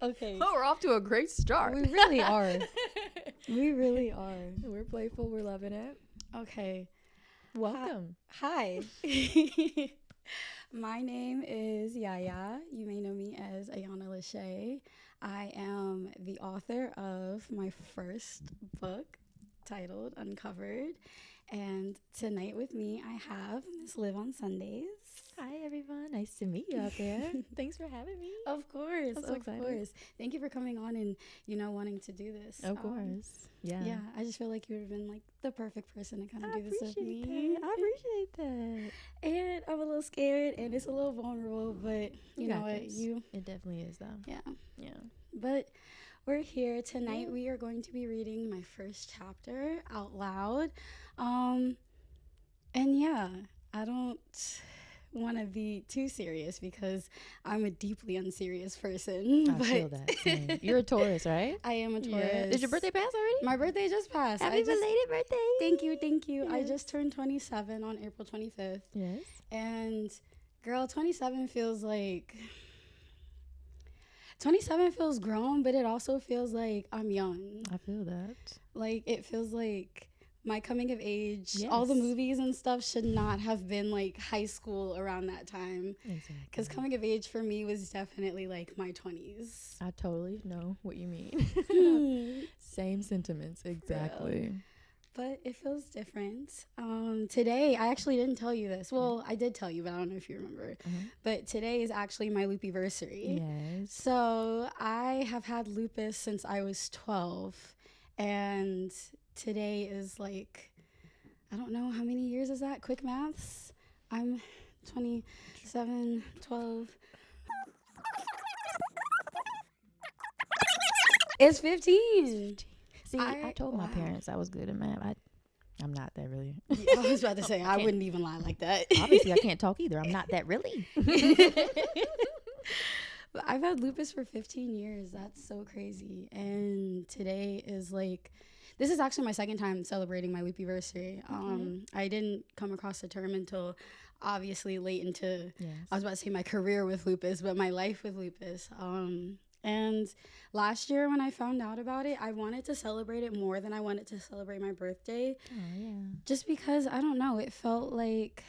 Okay. Oh, we're off to a great start. We really are. We really are. We're playful. We're loving it. Okay. Welcome. Hi. My name is Yahya. You may know me as Ayana Lachey. I am the author of my first book titled UnCovered. And tonight with me, I have Miss Liv OnSundays. Hi, everyone. Nice to meet you out there. Thanks for having me. Of course, I'm so of excited. course. Thank you for coming on and, wanting to do this. Of course. Yeah. Yeah, I just feel like you would have been like the perfect person to kind of do this with me. I appreciate that. And I'm a little scared and it's a little vulnerable, but you know what? It definitely is, though. Yeah. Yeah. But we're here tonight. We are going to be reading my first chapter out loud. And yeah, I don't want to be too serious because I'm a deeply unserious person. I feel that. Same. You're a Taurus, right? I am a Taurus. Yeah. Did your birthday pass already? My birthday just passed. Happy belated birthday. Thank you. Yes. I just turned 27 on April 25th. Yes. And girl, 27 feels like 27 feels grown, but it also feels like I'm young. I feel that. Like it feels like my coming of age, Yes. all the movies and stuff should not have been like high school around that time. Exactly. Because coming of age for me was definitely like my 20s. I totally know what you mean. Same sentiments, exactly. But it feels different. Today, I actually didn't tell you this. Well, I did tell you, but I don't know if you remember. But today is actually my loopyversary. Yes. So I have had lupus since I was 12. And today is like, I don't know how many years is that? Quick maths. I'm 27, 12. It's 15. See, I told my parents I was good at math. I'm not that really. Yeah, I was about to say, I wouldn't even lie like that. Obviously, I can't talk either. I'm not that really. But I've had lupus for 15 years. That's so crazy. And today is like, this is actually my second time celebrating my loopyversary. I didn't come across the term until obviously late into, I was about to say my career with lupus, but my life with lupus. And last year when I found out about it, I wanted to celebrate it more than I wanted to celebrate my birthday. Oh, yeah. Just because, I don't know, it felt like...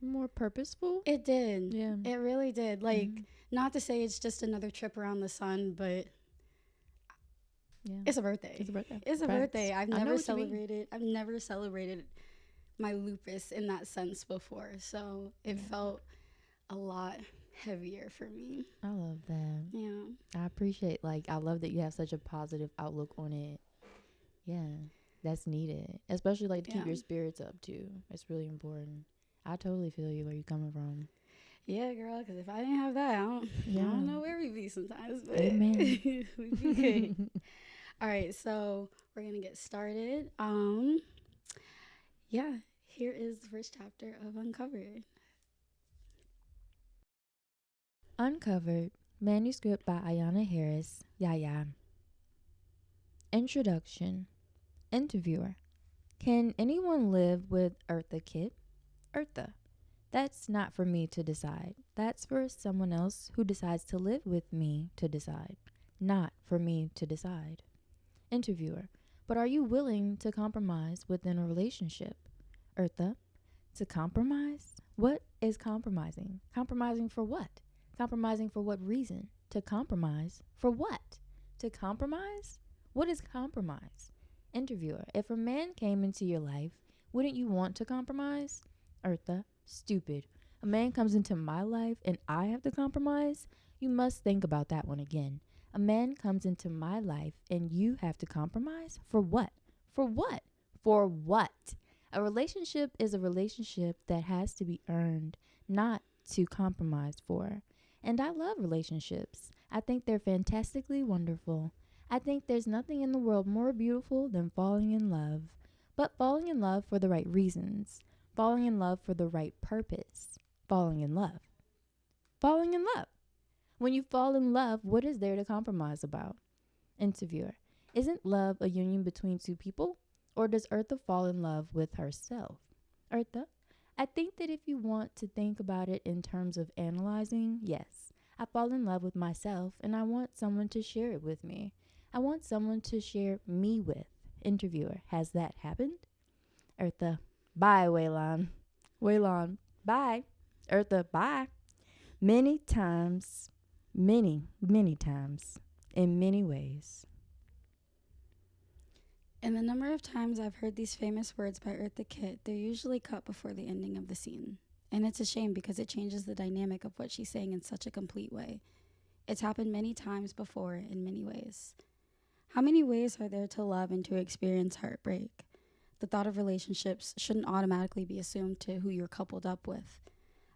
more purposeful? It did. Yeah. It really did. Like, not to say it's just another trip around the sun, but it's a birthday. It's a birthday. It's a birthday. I've never celebrated my lupus in that sense before. So it felt a lot heavier for me. I love that. Yeah. I appreciate, I love that you have such a positive outlook on it. Yeah. That's needed. Especially, to keep your spirits up, too. It's really important. I totally feel you where you're coming from. Yeah, girl, because if I didn't have that, I don't know where we'd be sometimes. But Amen. we'd be good. All right, so we're going to get started. Here is the first chapter of UnCovered. UnCovered, manuscript by Ayana Harris, Yahya. Introduction. Interviewer. Can anyone live with Eartha Kitt? Eartha. That's not for me to decide. That's for someone else who decides to live with me to decide. Not for me to decide. Interviewer. But are you willing to compromise within a relationship? Eartha. To compromise? What is compromising? Compromising for what? Compromising for what reason? To compromise for what? To compromise? What is compromise? Interviewer. If a man came into your life, wouldn't you want to compromise? Eartha. Stupid. A man comes into my life and I have to compromise? You must think about that one again. A man comes into my life and you have to compromise? For what? For what? For what? A relationship is a relationship that has to be earned, not to compromise for. And I love relationships. I think they're fantastically wonderful. I think there's nothing in the world more beautiful than falling in love. But falling in love for the right reasons. Falling in love for the right purpose. Falling in love. Falling in love. When you fall in love, what is there to compromise about? Interviewer. Isn't love a union between two people? Or does Eartha fall in love with herself? Eartha. I think that if you want to think about it in terms of analyzing, yes. I fall in love with myself and I want someone to share it with me. I want someone to share me with. Interviewer, has that happened? Eartha, bye, Waylon. Waylon, bye. Eartha, bye. Many times, many times, in many ways. And the number of times I've heard these famous words by Eartha Kitt, they're usually cut before the ending of the scene. And it's a shame because it changes the dynamic of what she's saying in such a complete way. It's happened many times before in many ways. How many ways are there to love and to experience heartbreak? The thought of relationships shouldn't automatically be assumed to who you're coupled up with.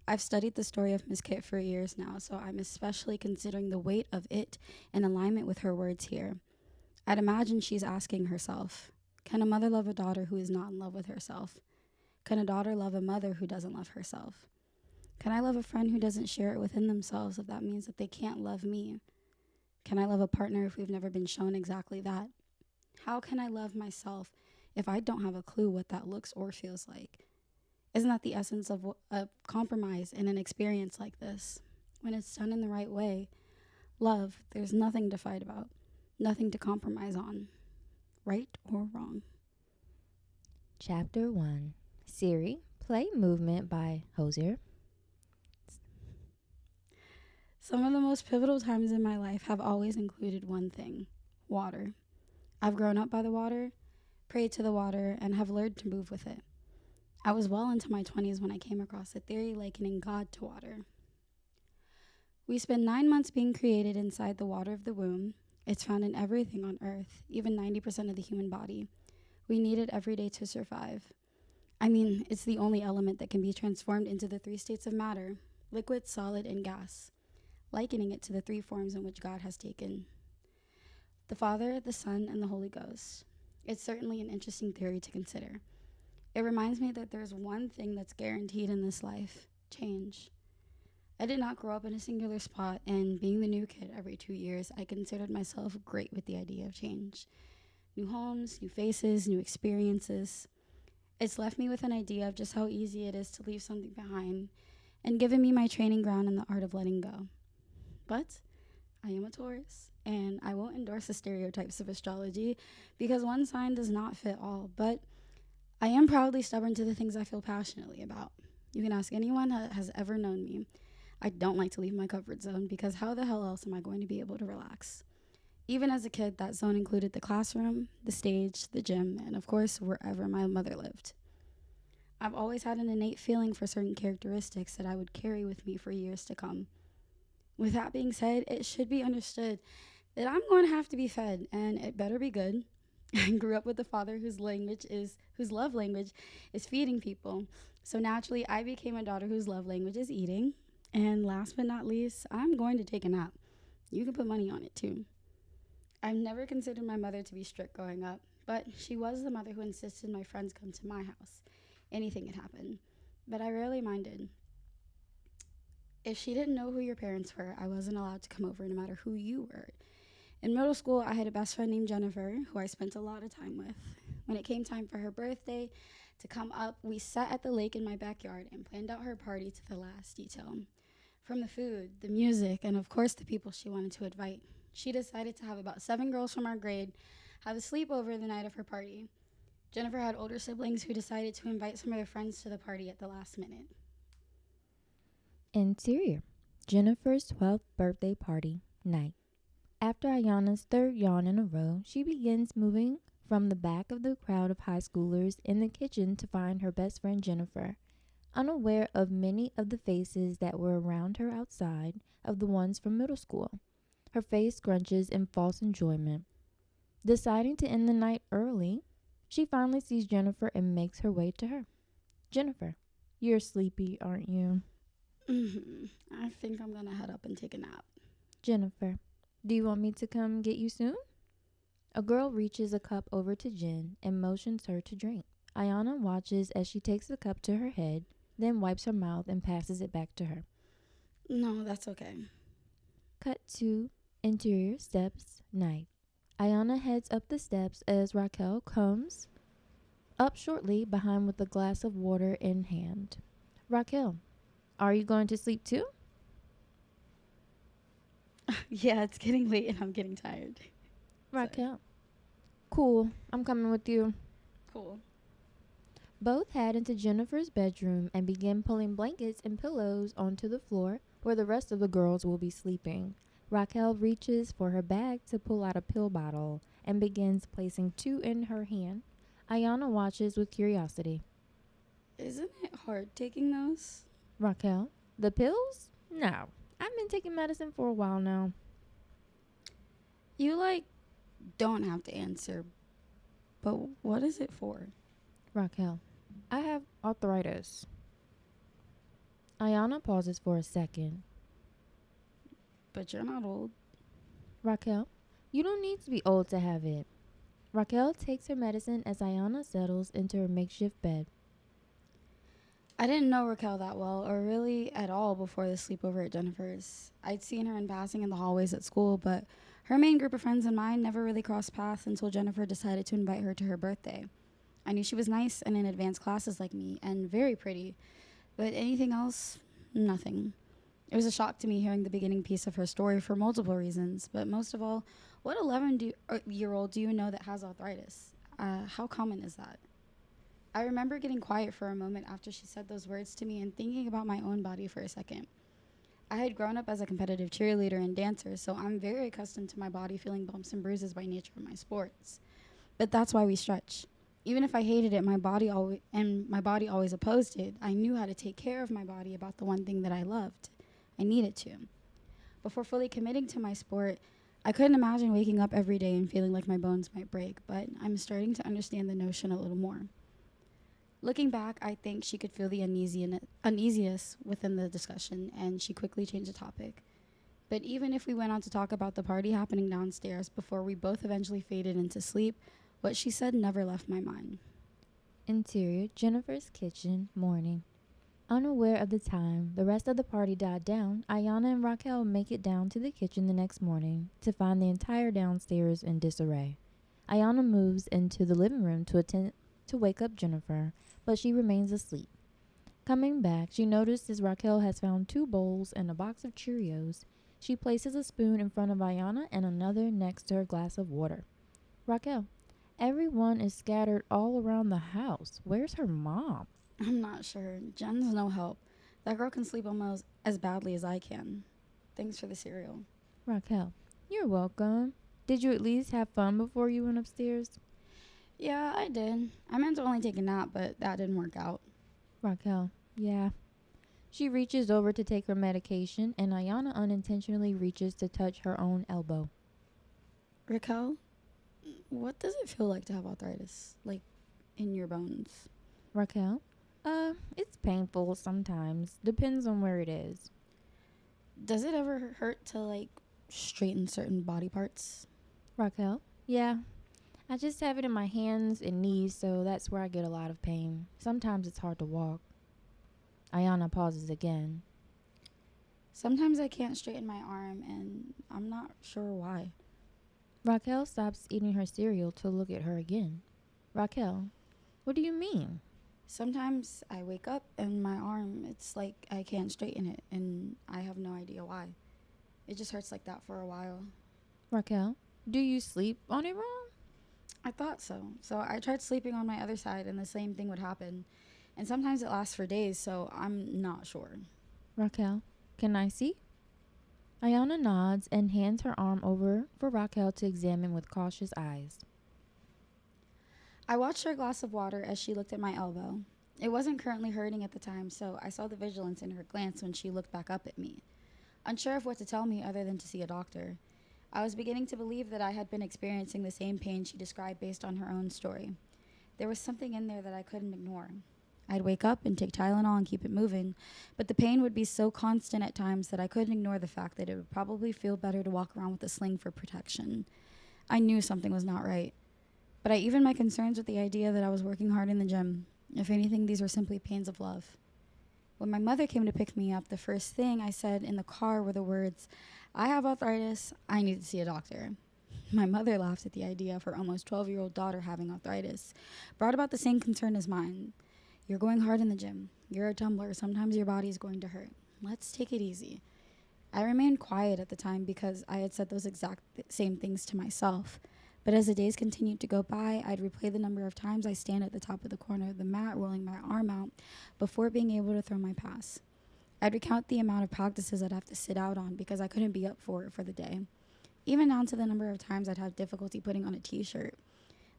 I've studied the story of Miss Kitt for years now, so I'm especially considering the weight of it in alignment with her words here. I'd imagine she's asking herself, can a mother love a daughter who is not in love with herself? Can a daughter love a mother who doesn't love herself? Can I love a friend who doesn't share it within themselves if that means that they can't love me? Can I love a partner if we've never been shown exactly that? How can I love myself if I don't have a clue what that looks or feels like? Isn't that the essence of a compromise in an experience like this? When it's done in the right way, love, there's nothing to fight about, nothing to compromise on, right or wrong. Chapter 1. Siri, play Movement by Hosier. Some of the most pivotal times in my life have always included one thing: water. I've grown up by the water, prayed to the water, and have learned to move with it. I was well into my 20s when I came across a theory likening God to water. We spend 9 months being created inside the water of the womb. It's found in everything on earth, even 90% of the human body. We need it every day to survive. I mean, it's the only element that can be transformed into the 3 states of matter: liquid, solid, and gas, likening it to the 3 forms in which God has taken: the Father, the Son, and the Holy Ghost. It's certainly an interesting theory to consider. It reminds me that there's one thing that's guaranteed in this life: change. I did not grow up in a singular spot, and being the new kid every 2 years, I considered myself great with the idea of change. New homes, new faces, new experiences. It's left me with an idea of just how easy it is to leave something behind, and given me my training ground in the art of letting go. But I am a Taurus, and I won't endorse the stereotypes of astrology because one sign does not fit all, but I am proudly stubborn to the things I feel passionately about. You can ask anyone that has ever known me. I don't like to leave my comfort zone because how the hell else am I going to be able to relax? Even as a kid, that zone included the classroom, the stage, the gym, and of course, wherever my mother lived. I've always had an innate feeling for certain characteristics that I would carry with me for years to come. With that being said, it should be understood that I'm going to have to be fed, and it better be good. I grew up with a father whose love language is feeding people. So naturally, I became a daughter whose love language is eating. And last but not least, I'm going to take a nap. You can put money on it too. I've never considered my mother to be strict growing up, but she was the mother who insisted my friends come to my house. Anything could happen. But I rarely minded. If she didn't know who your parents were, I wasn't allowed to come over no matter who you were. In middle school, I had a best friend named Jennifer, who I spent a lot of time with. When it came time for her birthday to come up, we sat at the lake in my backyard and planned out her party to the last detail. From the food, the music, and of course the people she wanted to invite. She decided to have about 7 girls from our grade have a sleepover the night of her party. Jennifer had older siblings who decided to invite some of their friends to the party at the last minute. Interior. Jennifer's 12th birthday party night. After Ayana's 3rd yawn in a row, she begins moving from the back of the crowd of high schoolers in the kitchen to find her best friend Jennifer, unaware of many of the faces that were around her outside of the ones from middle school. Her face scrunches in false enjoyment. Deciding to end the night early, she finally sees Jennifer and makes her way to her. Jennifer, you're sleepy, aren't you? I think I'm gonna head up and take a nap. Jennifer, do you want me to come get you soon? A girl reaches a cup over to Jen and motions her to drink. Ayana watches as she takes the cup to her head, then wipes her mouth and passes it back to her. No, that's okay. Cut to interior steps, night. Ayana heads up the steps as Raquel comes up shortly behind with a glass of water in hand. Raquel, are you going to sleep too? Yeah, it's getting late and I'm getting tired. Raquel. Cool. I'm coming with you. Cool. Both head into Jennifer's bedroom and begin pulling blankets and pillows onto the floor where the rest of the girls will be sleeping. Raquel reaches for her bag to pull out a pill bottle and begins placing 2 in her hand. Ayana watches with curiosity. Isn't it hard taking those? Raquel, the pills? No. I've been taking medicine for a while now. You, don't have to answer, but what is it for? Raquel, I have arthritis. Ayana pauses for a second. But you're not old. Raquel, you don't need to be old to have it. Raquel takes her medicine as Ayana settles into her makeshift bed. I didn't know Raquel that well, or really at all, before the sleepover at Jennifer's. I'd seen her in passing in the hallways at school, but her main group of friends and mine never really crossed paths until Jennifer decided to invite her to her birthday. I knew she was nice and in advanced classes like me, and very pretty, but anything else, nothing. It was a shock to me hearing the beginning piece of her story for multiple reasons, but most of all, what 11-year-old do you know that has arthritis? How common is that? I remember getting quiet for a moment after she said those words to me and thinking about my own body for a second. I had grown up as a competitive cheerleader and dancer, so I'm very accustomed to my body feeling bumps and bruises by nature of my sports. But that's why we stretch. Even if I hated it, my body always opposed it, I knew how to take care of my body about the one thing that I loved. I needed to. Before fully committing to my sport, I couldn't imagine waking up every day and feeling like my bones might break, but I'm starting to understand the notion a little more. Looking back, I think she could feel the uneasiness within the discussion, and she quickly changed the topic. But even if we went on to talk about the party happening downstairs before we both eventually faded into sleep, what she said never left my mind. Interior, Jennifer's kitchen, morning. Unaware of the time the rest of the party died down, Ayana and Raquel make it down to the kitchen the next morning to find the entire downstairs in disarray. Ayana moves into the living room to wake up Jennifer, but she remains asleep. Coming back, she notices Raquel has found 2 bowls and a box of Cheerios. She places a spoon in front of Ayana and another next to her glass of water. Raquel, everyone is scattered all around the house. Where's her mom? I'm not sure. Jen's no help. That girl can sleep almost as badly as I can. Thanks for the cereal. Raquel, you're welcome. Did you at least have fun before you went upstairs? Yeah, I did. I meant to only take a nap, but that didn't work out. Raquel, yeah. She reaches over to take her medication, and Ayana unintentionally reaches to touch her own elbow. Raquel, what does it feel like to have arthritis? Like, in your bones? Raquel, it's painful sometimes. Depends on where it is. Does it ever hurt to, straighten certain body parts? Raquel, yeah. I just have it in my hands and knees, so that's where I get a lot of pain. Sometimes it's hard to walk. Ayana pauses again. Sometimes I can't straighten my arm, and I'm not sure why. Raquel stops eating her cereal to look at her again. Raquel, what do you mean? Sometimes I wake up and my arm, it's like I can't straighten it, and I have no idea why. It just hurts like that for a while. Raquel, do you sleep on it wrong? I thought so. So I tried sleeping on my other side, and the same thing would happen. And sometimes it lasts for days, so I'm not sure. Raquel, can I see? Ayana nods and hands her arm over for Raquel to examine with cautious eyes. I watched her glass of water as she looked at my elbow. It wasn't currently hurting at the time, so I saw the vigilance in her glance when she looked back up at me. Unsure of what to tell me other than to see a doctor. I was beginning to believe that I had been experiencing the same pain she described based on her own story. There was something in there that I couldn't ignore. I'd wake up and take Tylenol and keep it moving, but the pain would be so constant at times that I couldn't ignore the fact that it would probably feel better to walk around with a sling for protection. I knew something was not right, but I evened my concerns with the idea that I was working hard in the gym. If anything, these were simply pains of love. When my mother came to pick me up, the first thing I said in the car were the words, "I have arthritis, I need to see a doctor." My mother laughed at the idea of her almost 12-year-old daughter having arthritis, brought about the same concern as mine. "You're going hard in the gym. You're a tumbler. Sometimes your body's going to hurt. Let's take it easy." I remained quiet at the time because I had said those exact same things to myself. But as the days continued to go by, I'd replay the number of times I stand at the top of the corner of the mat, rolling my arm out before being able to throw my pass. I'd recount the amount of practices I'd have to sit out on because I couldn't be up for it for the day. Even down to the number of times I'd have difficulty putting on a t-shirt.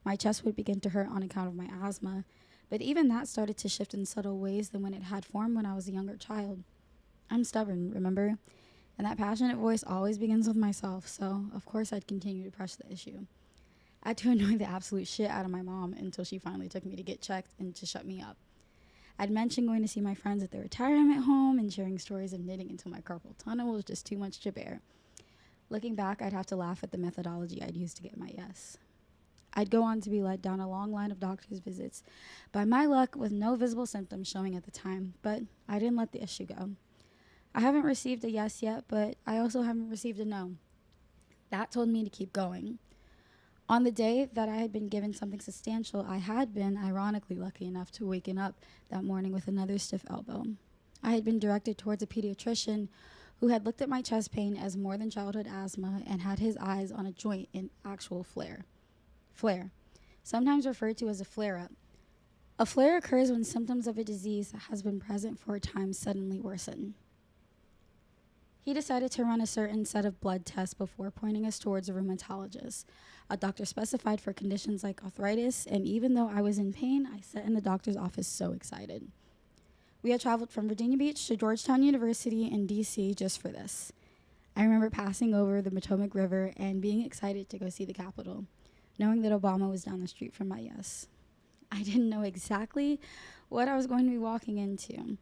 My chest would begin to hurt on account of my asthma, but even that started to shift in subtle ways than when it had formed when I was a younger child. I'm stubborn, remember? And that passionate voice always begins with myself, so of course I'd continue to press the issue. I had to annoy the absolute shit out of my mom until she finally took me to get checked and to shut me up. I'd mentioned going to see my friends at their retirement home and sharing stories of knitting until my carpal tunnel was just too much to bear. Looking back, I'd have to laugh at the methodology I'd used to get my yes. I'd go on to be led down a long line of doctor's visits, by my luck with no visible symptoms showing at the time, but I didn't let the issue go. I haven't received a yes yet, but I also haven't received a no. That told me to keep going. On the day that I had been given something substantial, I had been, ironically, lucky enough to waken up that morning with another stiff elbow. I had been directed towards a pediatrician who had looked at my chest pain as more than childhood asthma and had his eyes on a joint in actual flare. Flare, sometimes referred to as a flare-up. A flare occurs when symptoms of a disease that has been present for a time suddenly worsen. He decided to run a certain set of blood tests before pointing us towards a rheumatologist, a doctor specified for conditions like arthritis, and even though I was in pain, I sat in the doctor's office so excited. We had traveled from Virginia Beach to Georgetown University in D.C. just for this. I remember passing over the Potomac River and being excited to go see the Capitol, knowing that Obama was down the street from my yes. I didn't know exactly what I was going to be walking into.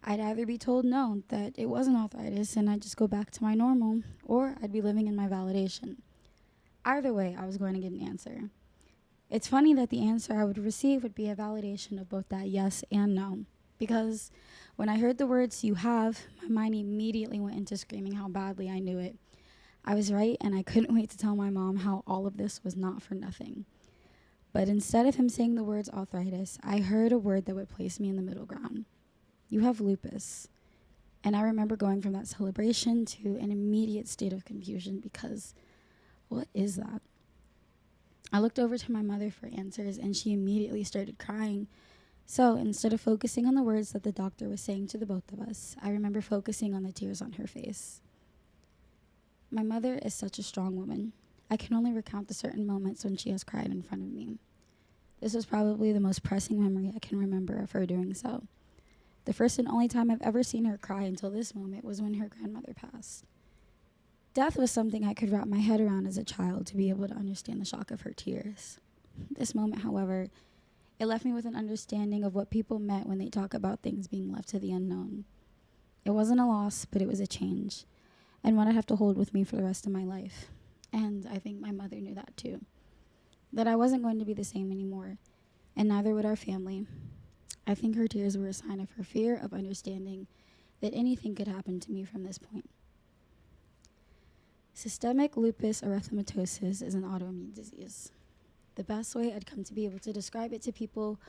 I'd either be told no, that it wasn't arthritis and I'd just go back to my normal, or I'd be living in my validation. Either way, I was going to get an answer. It's funny that the answer I would receive would be a validation of both that yes and no, because when I heard the words "you have," my mind immediately went into screaming how badly I knew it. I was right, and I couldn't wait to tell my mom how all of this was not for nothing. But instead of him saying the words arthritis, I heard a word that would place me in the middle ground. You have lupus. And I remember going from that celebration to an immediate state of confusion because what is that? I looked over to my mother for answers and she immediately started crying. So instead of focusing on the words that the doctor was saying to the both of us, I remember focusing on the tears on her face. My mother is such a strong woman. I can only recount the certain moments when she has cried in front of me. This was probably the most pressing memory I can remember of her doing so. The first and only time I've ever seen her cry until this moment was when her grandmother passed. Death was something I could wrap my head around as a child to be able to understand the shock of her tears. This moment, however, it left me with an understanding of what people meant when they talk about things being left to the unknown. It wasn't a loss, but it was a change, and one I'd have to hold with me for the rest of my life. And I think my mother knew that too. That I wasn't going to be the same anymore, and neither would our family. I think her tears were a sign of her fear of understanding that anything could happen to me from this point. Systemic lupus erythematosus is an autoimmune disease. The best way I'd come to be able to describe it to people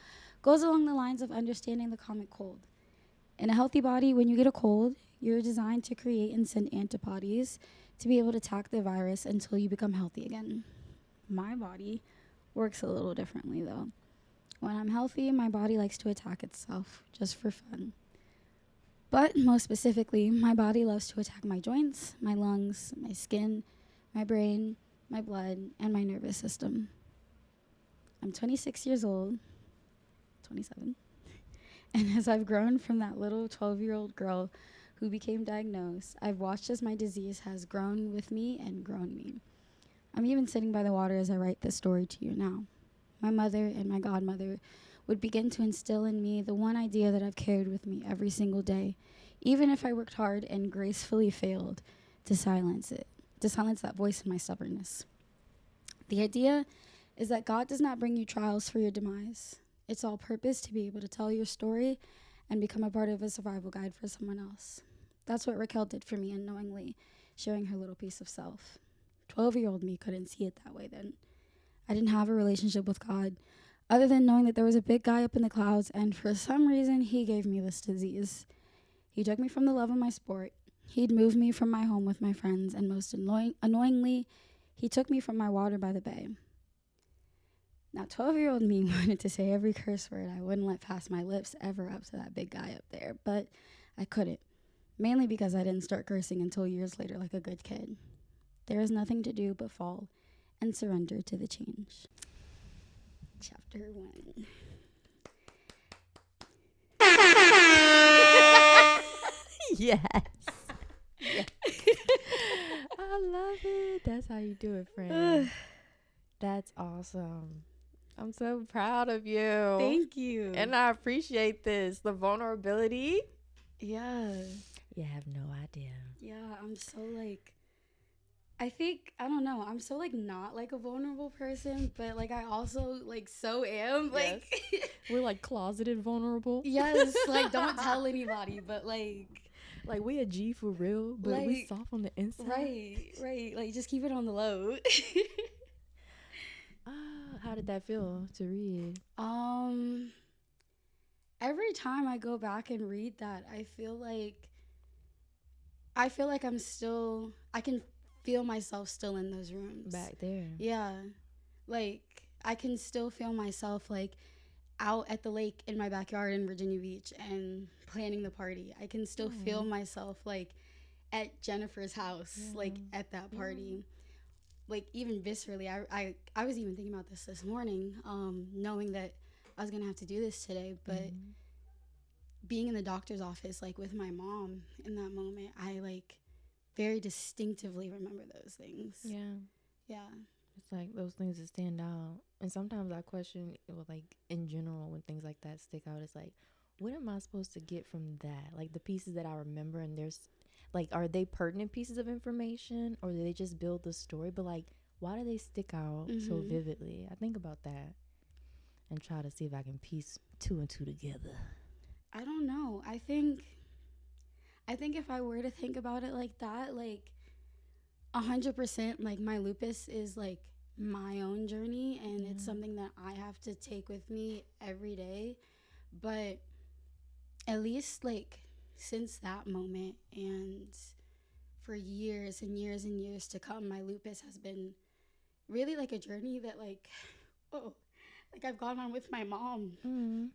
goes along the lines of understanding the common cold. In a healthy body, when you get a cold, you're designed to create and send antibodies to be able to attack the virus until you become healthy again. My body works a little differently, though. When I'm healthy, my body likes to attack itself, just for fun. But most specifically, my body loves to attack my joints, my lungs, my skin, my brain, my blood, and my nervous system. I'm 26 years old, 27, and as I've grown from that little 12-year-old girl who became diagnosed, I've watched as my disease has grown with me and grown me. I'm even sitting by the water as I write this story to you now. My mother and my godmother would begin to instill in me the one idea that I've carried with me every single day, even if I worked hard and gracefully failed to silence that voice in my stubbornness. The idea is that God does not bring you trials for your demise. It's all purpose to be able to tell your story and become a part of a survival guide for someone else. That's what Raquel did for me unknowingly, sharing her little piece of self. 12-year-old me couldn't see it that way then. I didn't have a relationship with God, other than knowing that there was a big guy up in the clouds, and for some reason, he gave me this disease. He took me from the love of my sport. He'd moved me from my home with my friends, and most annoyingly, he took me from my water by the bay. Now, 12-year-old me wanted to say every curse word I wouldn't let pass my lips ever up to that big guy up there, but I couldn't, mainly because I didn't start cursing until years later like a good kid. There is nothing to do but fall and surrender to the change. Chapter 1. Yes. Yes. I love it. That's how you do it, friend. That's awesome. I'm so proud of you. Thank you. And I appreciate this. The vulnerability. Yeah. You have no idea. Yeah, I'm so like, I don't know, I'm so like not like a vulnerable person, but like I also like so am. Like, Yes. We're like closeted vulnerable. yes, like don't tell anybody, but like we a G for real, but like, we soft on the inside. Right. Like just keep it on the low. How did that feel to read? Every time I go back and read that, I feel like I can feel myself still in those rooms. Back there. Yeah. Like I can still feel myself like out at the lake in my backyard in Virginia Beach and planning the party. I can still feel myself like at Jennifer's house, like at that party. Like even viscerally, I was even thinking about this morning, knowing that I was gonna have to do this today, but being in the doctor's office, like with my mom in that moment, I like very distinctively remember those things. Yeah. It's like those things that stand out. And sometimes I question, well, like in general, when things like that stick out, it's like, what am I supposed to get from that? Like the pieces that I remember, and there's like, are they pertinent pieces of information, or do they just build the story? But like, why do they stick out so vividly? I think about that and try to see if I can piece 2 and 2 together. I don't know. I think if I were to think about it like that, like 100%, like my lupus is like my own journey, and it's something that I have to take with me every day. But at least like since that moment and for years and years and years to come, my lupus has been really like a journey that like I've gone on with my mom. And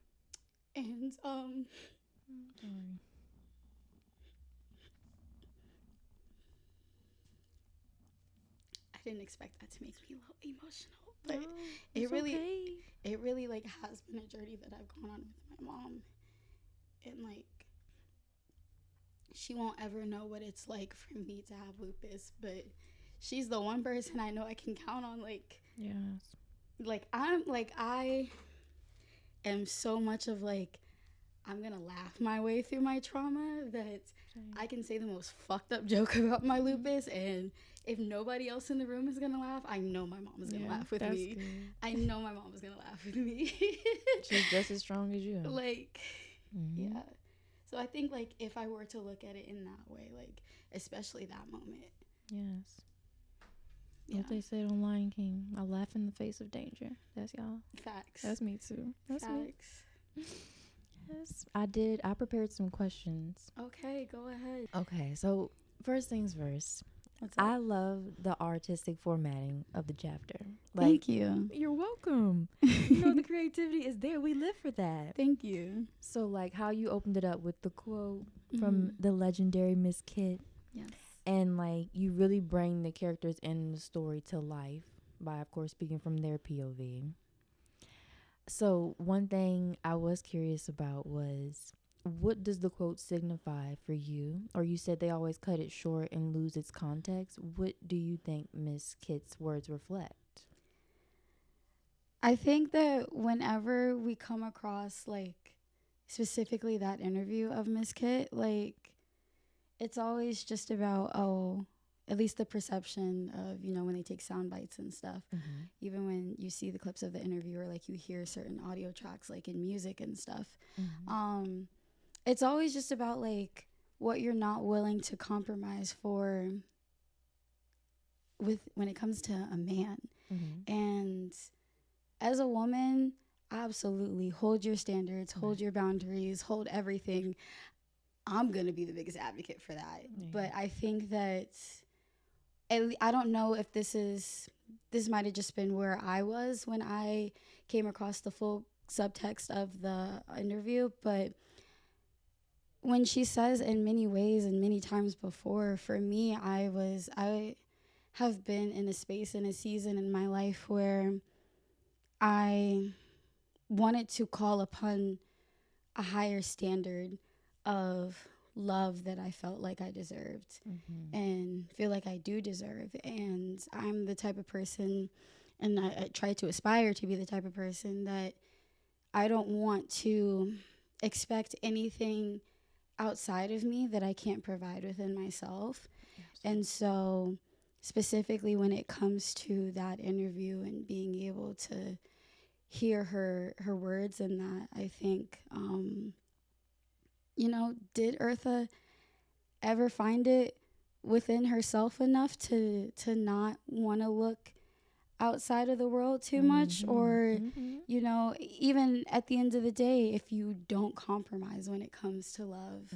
I didn't expect that to make me a little emotional, but it really like has been a journey that I've gone on with my mom. And like she won't ever know what it's like for me to have lupus, but she's the one person I know I can count on. Like, yes, like I am so much of like, I'm gonna laugh my way through my trauma that I can say the most fucked up joke about my lupus, and if nobody else in the room is gonna laugh, I know my mom is gonna laugh with me. Good. I know my mom is gonna laugh with me. She's just as strong as you. Like, yeah. So I think like if I were to look at it in that way, like especially that moment. Yes. What they said on Lion King, I laugh in the face of danger. That's y'all. Facts. That's me too. That's Facts. Me. Yes, I prepared some questions. Okay, go ahead. Okay, so first things first. I love the artistic formatting of the chapter. Like, thank you. You're welcome. You know, the creativity is there. We live for that. Thank you. So, like, how you opened it up with the quote from the legendary Miss Kit. Yes. And, like, you really bring the characters in the story to life by, of course, speaking from their POV. So, one thing I was curious about was, what does the quote signify for you? Or you said they always cut it short and lose its context. What do you think Miss Kit's words reflect? I think that whenever we come across, like, specifically that interview of Miss Kit, like, it's always just about, at least the perception of, you know, when they take sound bites and stuff. Even when you see the clips of the interview, or like you hear certain audio tracks, like in music and stuff. It's always just about like what you're not willing to compromise for when it comes to a man. And as a woman, absolutely hold your standards, hold your boundaries, hold everything. I'm going to be the biggest advocate for that. Yeah. But I think that I don't know if this might have just been where I was when I came across the full subtext of the interview, but when she says in many ways and many times before, for me, I have been in a space and a season in my life where I wanted to call upon a higher standard of love that I felt like I deserved and feel like I do deserve. And I'm the type of person, and I try to aspire to be the type of person that I don't want to expect anything outside of me that I can't provide within myself. And so specifically when it comes to that interview and being able to hear her words in that, I think, did Eartha ever find it within herself enough to not want to look outside of the world too much? Or, even at the end of the day, if you don't compromise when it comes to love,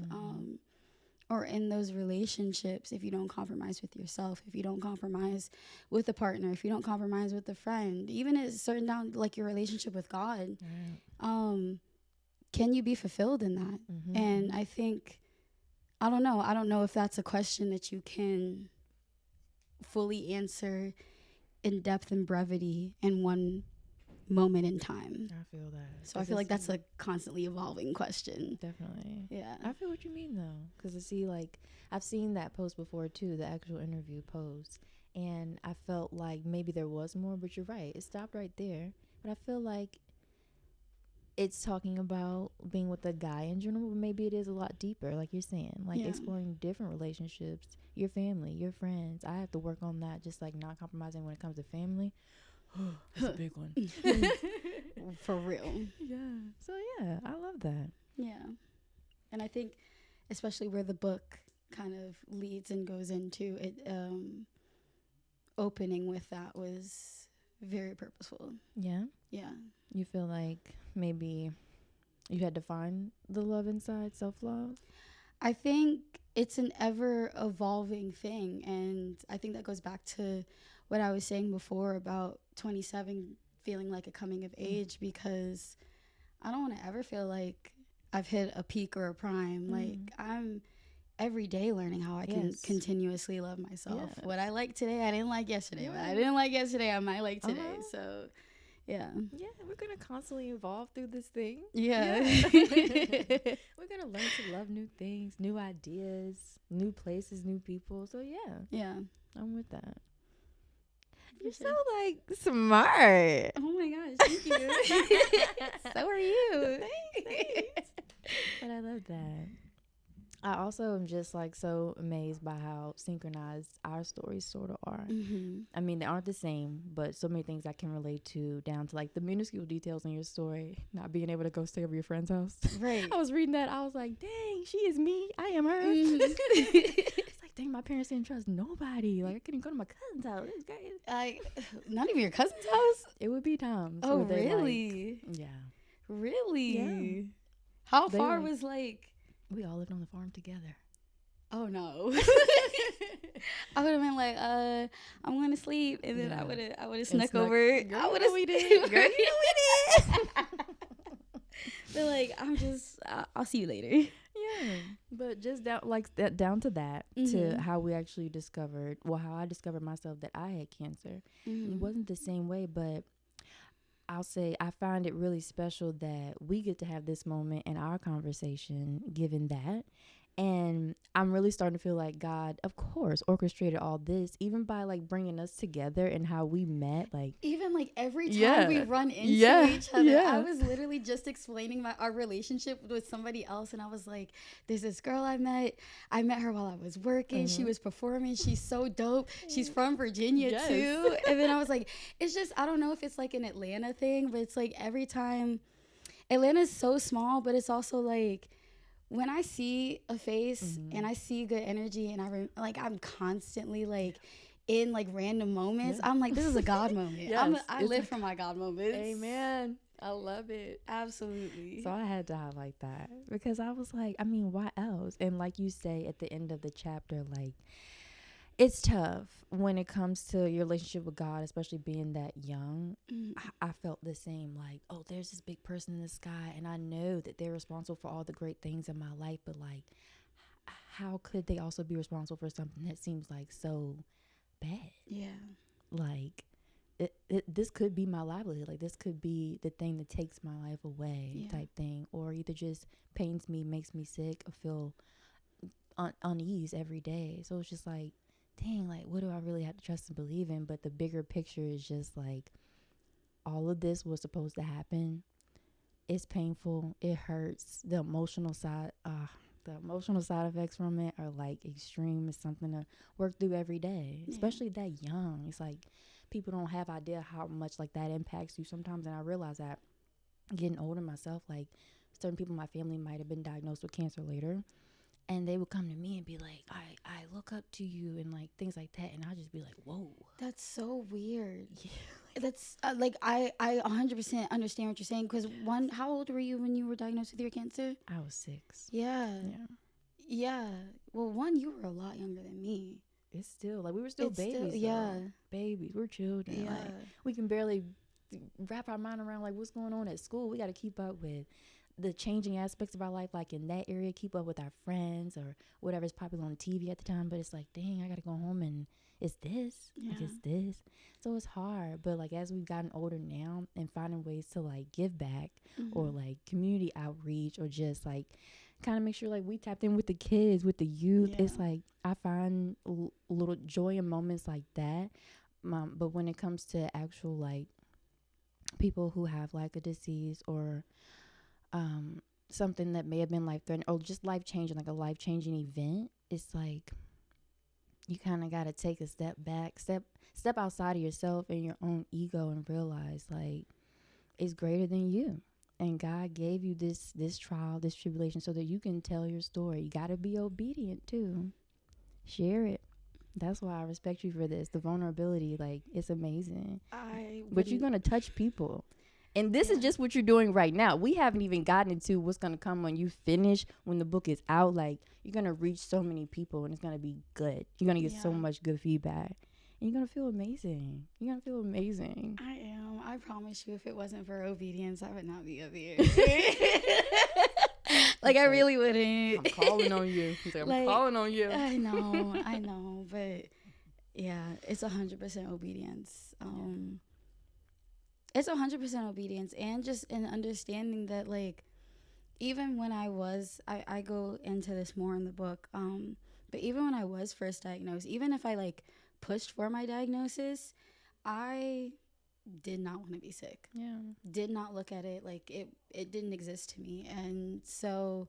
or in those relationships, if you don't compromise with yourself, if you don't compromise with a partner, if you don't compromise with a friend, even at certain down, like your relationship with God, can you be fulfilled in that? And I think, I don't know if that's a question that you can fully answer in depth and brevity in one moment in time. I feel that. So I feel like that's a constantly evolving question. Definitely. Yeah. I feel what you mean, though. Because I've seen that post before, too, the actual interview post. And I felt like maybe there was more, but you're right. It stopped right there. But I feel like it's talking about being with a guy in general, but maybe it is a lot deeper, like you're saying. Like exploring different relationships, your family, your friends. I have to work on that, just like not compromising when it comes to family. That's a big one. For real. Yeah. So, yeah, I love that. Yeah. And I think especially where the book kind of leads and goes into it, opening with that was very purposeful. Yeah? Yeah. You feel like maybe you had to find the love inside, self-love? I think it's an ever-evolving thing. And I think that goes back to what I was saying before about 27 feeling like a coming of age, because I don't want to ever feel like I've hit a peak or a prime. Like, I'm every day learning how I can continuously love myself. What I like today, I didn't like yesterday. What I didn't like yesterday, I might like today. So, yeah. Yeah, we're going to constantly evolve through this thing. Yeah. We're going to learn to love new things, new ideas, new places, new people. So, yeah. Yeah. I'm with that. You're so, smart. Oh, my gosh. Thank you. So are you. Thanks. But I love that. I also am just, so amazed by how synchronized our stories sort of are. I mean, they aren't the same, but so many things I can relate to, down to, the minuscule details in your story, not being able to go stay over your friend's house. Right. I was reading that. I was like, dang, she is me. I am her. It's like, dang, my parents didn't trust nobody. I couldn't go to my cousin's house. It was great. Not even your cousin's house? It would be times. Oh, really? Yeah. Really? Yeah. How far was, we all lived on the farm together. Oh, no. I would have been like, I'm going to sleep. And then I would have snuck over. Girl, I would have. We did. Girl, you know we did. But I'll see you later. Yeah. But just down to that, to how we actually discovered, how I discovered myself that I had cancer. It wasn't the same way, but I'll say I find it really special that we get to have this moment in our conversation, given that. And I'm really starting to feel like God, of course, orchestrated all this, even by bringing us together and how we met. Even every time we run into each other, I was literally just explaining our relationship with somebody else. And I was like, there's this girl I met her while I was working. She was performing. She's so dope. She's from Virginia too. And then I was like, it's just, I don't know if it's an Atlanta thing, but it's every time, Atlanta's so small, but it's also when I see a face and I see good energy and I'm constantly in random moments, I'm like, this is a God moment. I live for my God moments. Amen. I love it. Absolutely. So I had to highlight that because I was like, I mean, why else? And like you say at the end of the chapter, like, it's tough when it comes to your relationship with God, especially being that young. I felt the same. Like, oh, there's this big person in the sky, and I know that they're responsible for all the great things in my life. But like, how could they also be responsible for something that seems like so bad? Yeah. Like, this could be my livelihood. Like, this could be the thing that takes my life away, type thing, or either just pains me, makes me sick, or feel unease every day. So it's just like, dang, like, what do I really have to trust and believe in? But the bigger picture is just like, all of this was supposed to happen. It's painful. It hurts. The emotional side effects from it are like extreme. It's something to work through every day, especially that young. It's like people don't have idea how much like that impacts you sometimes. And I realize that getting older myself, like certain people in my family might have been diagnosed with cancer later. And they would come to me and be like, I look up to you and like things like that. And I'll just be like, whoa. That's so weird. Yeah. That's like, I 100% understand what you're saying. Because how old were you when you were diagnosed with your cancer? I was 6. Yeah. Well, you were a lot younger than me. It's still like we were still babies. Babies. We're children. Yeah. Like we can barely wrap our mind around like what's going on at school. We got to keep up with the changing aspects of our life, like in that area, keep up with our friends or whatever's popular on TV at the time. But it's like, dang, I gotta go home and it's this. Like it's this. So it's hard. But like as we've gotten older now and finding ways to like give back or like community outreach or just like kind of make sure like we tapped in with the kids, with the youth. It's like I find little joy in moments like that. But when it comes to actual like people who have like a disease or something that may have been life-threatening or just life-changing, like a life-changing event, it's like you kind of got to take a step back, step outside of yourself and your own ego and realize like it's greater than you. And God gave you this trial, this tribulation so that you can tell your story. You got to be obedient too. Share it. That's why I respect you for this. The vulnerability, like, it's amazing. But you're going to touch people. And this is just what you're doing right now. We haven't even gotten into what's going to come when you finish, when the book is out. Like, you're going to reach so many people, and it's going to be good. You're going to get so much good feedback. And you're going to feel amazing. You're going to feel amazing. I am. I promise you, if it wasn't for obedience, I would not be up here. Like, I really wouldn't. I'm calling on you. He's like, I'm calling on you. I know. But, yeah, it's 100% obedience. It's 100% obedience, and just an understanding that, like, even when I go into this more in the book, but even when I was first diagnosed, even if I, like, pushed for my diagnosis, I did not want to be sick. Yeah. Did not look at it like it didn't exist to me. And so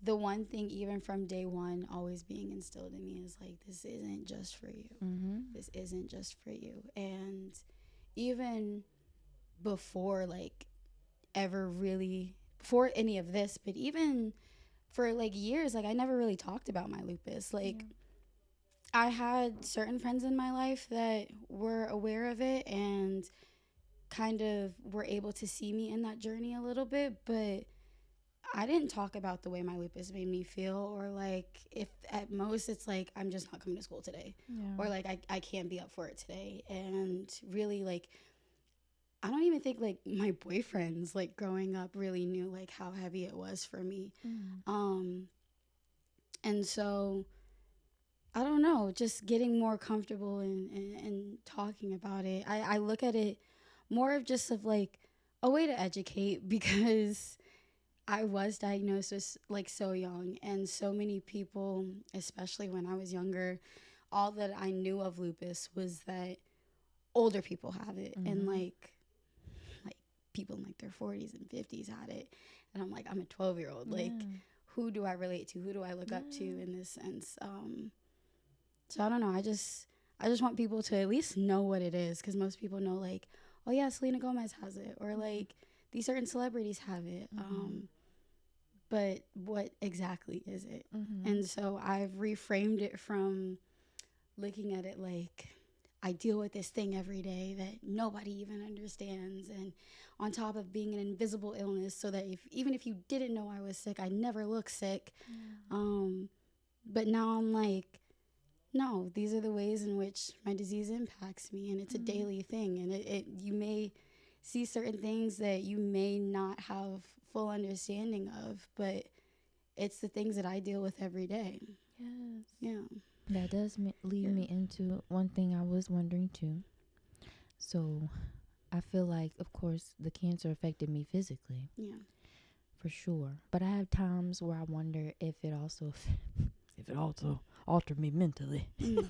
the one thing, even from day one, always being instilled in me is, like, this isn't just for you. This isn't just for you. And even before, like, before any of this, but even for, like, years, like, I never really talked about my lupus. Like, I had certain friends in my life that were aware of it and kind of were able to see me in that journey a little bit, but I didn't talk about the way my lupus made me feel, or, like, if at most it's like, I'm just not coming to school today, or, like, I can't be up for it today. And really, like, I don't even think, like, my boyfriends, like, growing up really knew, like, how heavy it was for me. And so, I don't know, just getting more comfortable and talking about it. I look at it more of just of, like, a way to educate, because I was diagnosed with, like, so young, and so many people, especially when I was younger, all that I knew of lupus was that older people have it, and, like people in, like, their 40s and 50s had it. And I'm like, I'm a 12-year-old. Like, who do I relate to? Who do I look up to in this sense? So I don't know. I just want people to at least know what it is, because most people know, like, oh yeah, Selena Gomez has it, or, like, these certain celebrities have it. But what exactly is it? And so I've reframed it from looking at it like, I deal with this thing every day that nobody even understands. And on top of being an invisible illness, so that even if you didn't know I was sick, I never look sick. But now I'm like, no, these are the ways in which my disease impacts me, and it's a daily thing. And you may see certain things that you may not have full understanding of, but it's the things that I deal with every day. Yes. Yeah. That does lead me into one thing I was wondering too. So I feel like, of course, the cancer affected me physically. Yeah. For sure. But I have times where I wonder if it also altered me mentally. Yeah.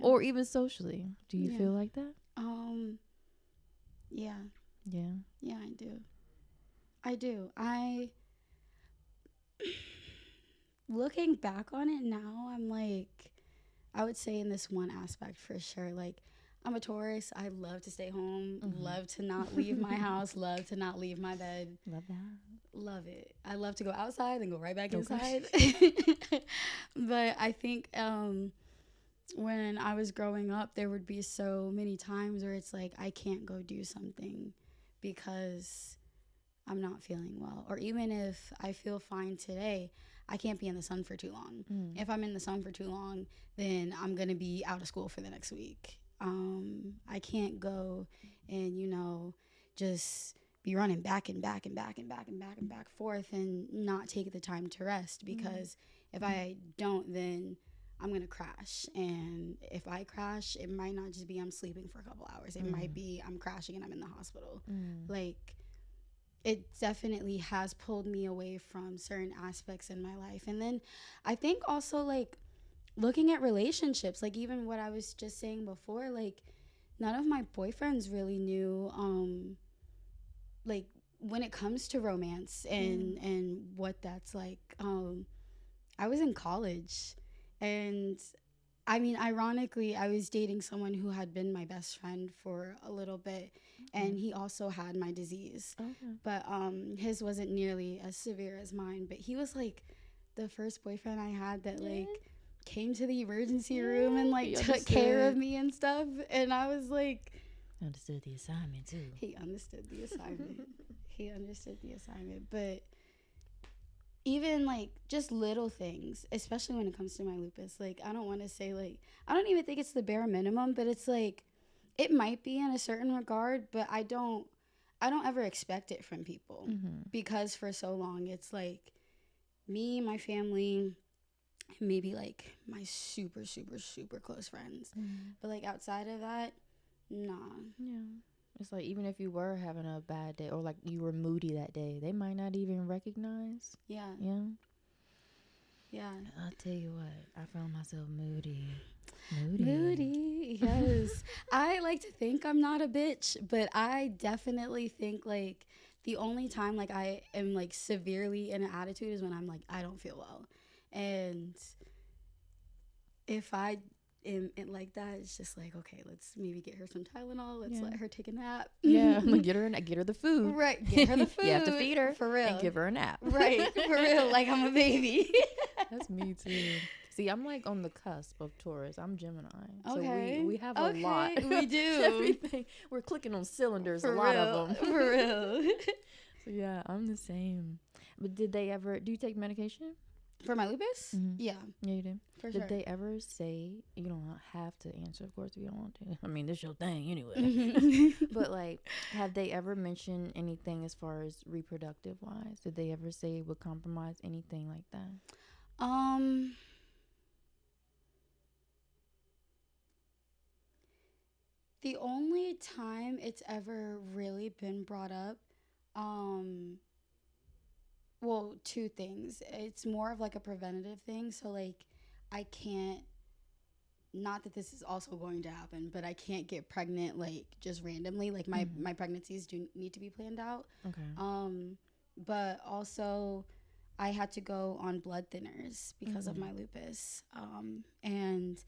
Or even socially. Do you Yeah. feel like that? Yeah. Yeah. Yeah, I do. Looking back on it now, I'm like, I would say in this one aspect for sure, like, I'm a Taurus. I love to stay home, love to not leave my house, love to not leave my bed. Love that. Love it. I love to go outside and go right back inside. But I think when I was growing up, there would be so many times where it's like, I can't go do something because I'm not feeling well. Or even if I feel fine today, I can't be in the sun for too long. If I'm in the sun for too long, then I'm going to be out of school for the next week. I can't go and, just be running back and forth and not take the time to rest, because if I don't, then I'm going to crash. And if I crash, it might not just be I'm sleeping for a couple hours. It might be I'm crashing and I'm in the hospital. Like, it definitely has pulled me away from certain aspects in my life. And then I think also, like, looking at relationships, like even what I was just saying before, like, none of my boyfriends really knew, like, when it comes to romance and what that's like. I was in college, and I mean, ironically, I was dating someone who had been my best friend for a little bit, and he also had my disease. But his wasn't nearly as severe as mine. But he was like the first boyfriend I had that like came to the emergency room and like took care of me and stuff. And I was like, understood the assignment too. He understood the assignment. But even like just little things, especially when it comes to my lupus, like, I don't want to say, like, I don't even think it's the bare minimum, but it's like, it might be in a certain regard, but I don't ever expect it from people, because for so long it's like me, my family, maybe like my super close friends, but like outside of that, nah. Yeah. It's like, even if you were having a bad day or like you were moody that day, they might not even recognize. Yeah. I'll tell you what, I found myself moody. Yes. I like to think I'm not a bitch, but I definitely think like the only time like I am like severely in an attitude is when I'm like, I don't feel well. And if I am like that, it's just like, okay, let's maybe get her some Tylenol. Let's let her take a nap. Yeah, I'm like, get her the food. Right, get her the food. You have to feed her for real and give her a nap. Right, for real, like I'm a baby. That's me too. See, I'm like on the cusp of Taurus. I'm Gemini. Okay. So we have a lot. We do. Everything. We're clicking on cylinders, for a lot real. of them. For real. So yeah, I'm the same. But do you take medication? For my lupus? Yeah. Yeah, you do. For sure. Did they ever say, you don't have to answer, of course, if you don't want to. I mean, this your thing anyway. But like, have they ever mentioned anything as far as reproductive wise? Did they ever say it would compromise anything like that? The only time it's ever really been brought up, well, two things. It's more of like a preventative thing. So like, I can't, not that this is also going to happen, but I can't get pregnant like just randomly. Like my pregnancies do need to be planned out. Okay. But also I had to go on blood thinners because of my lupus. And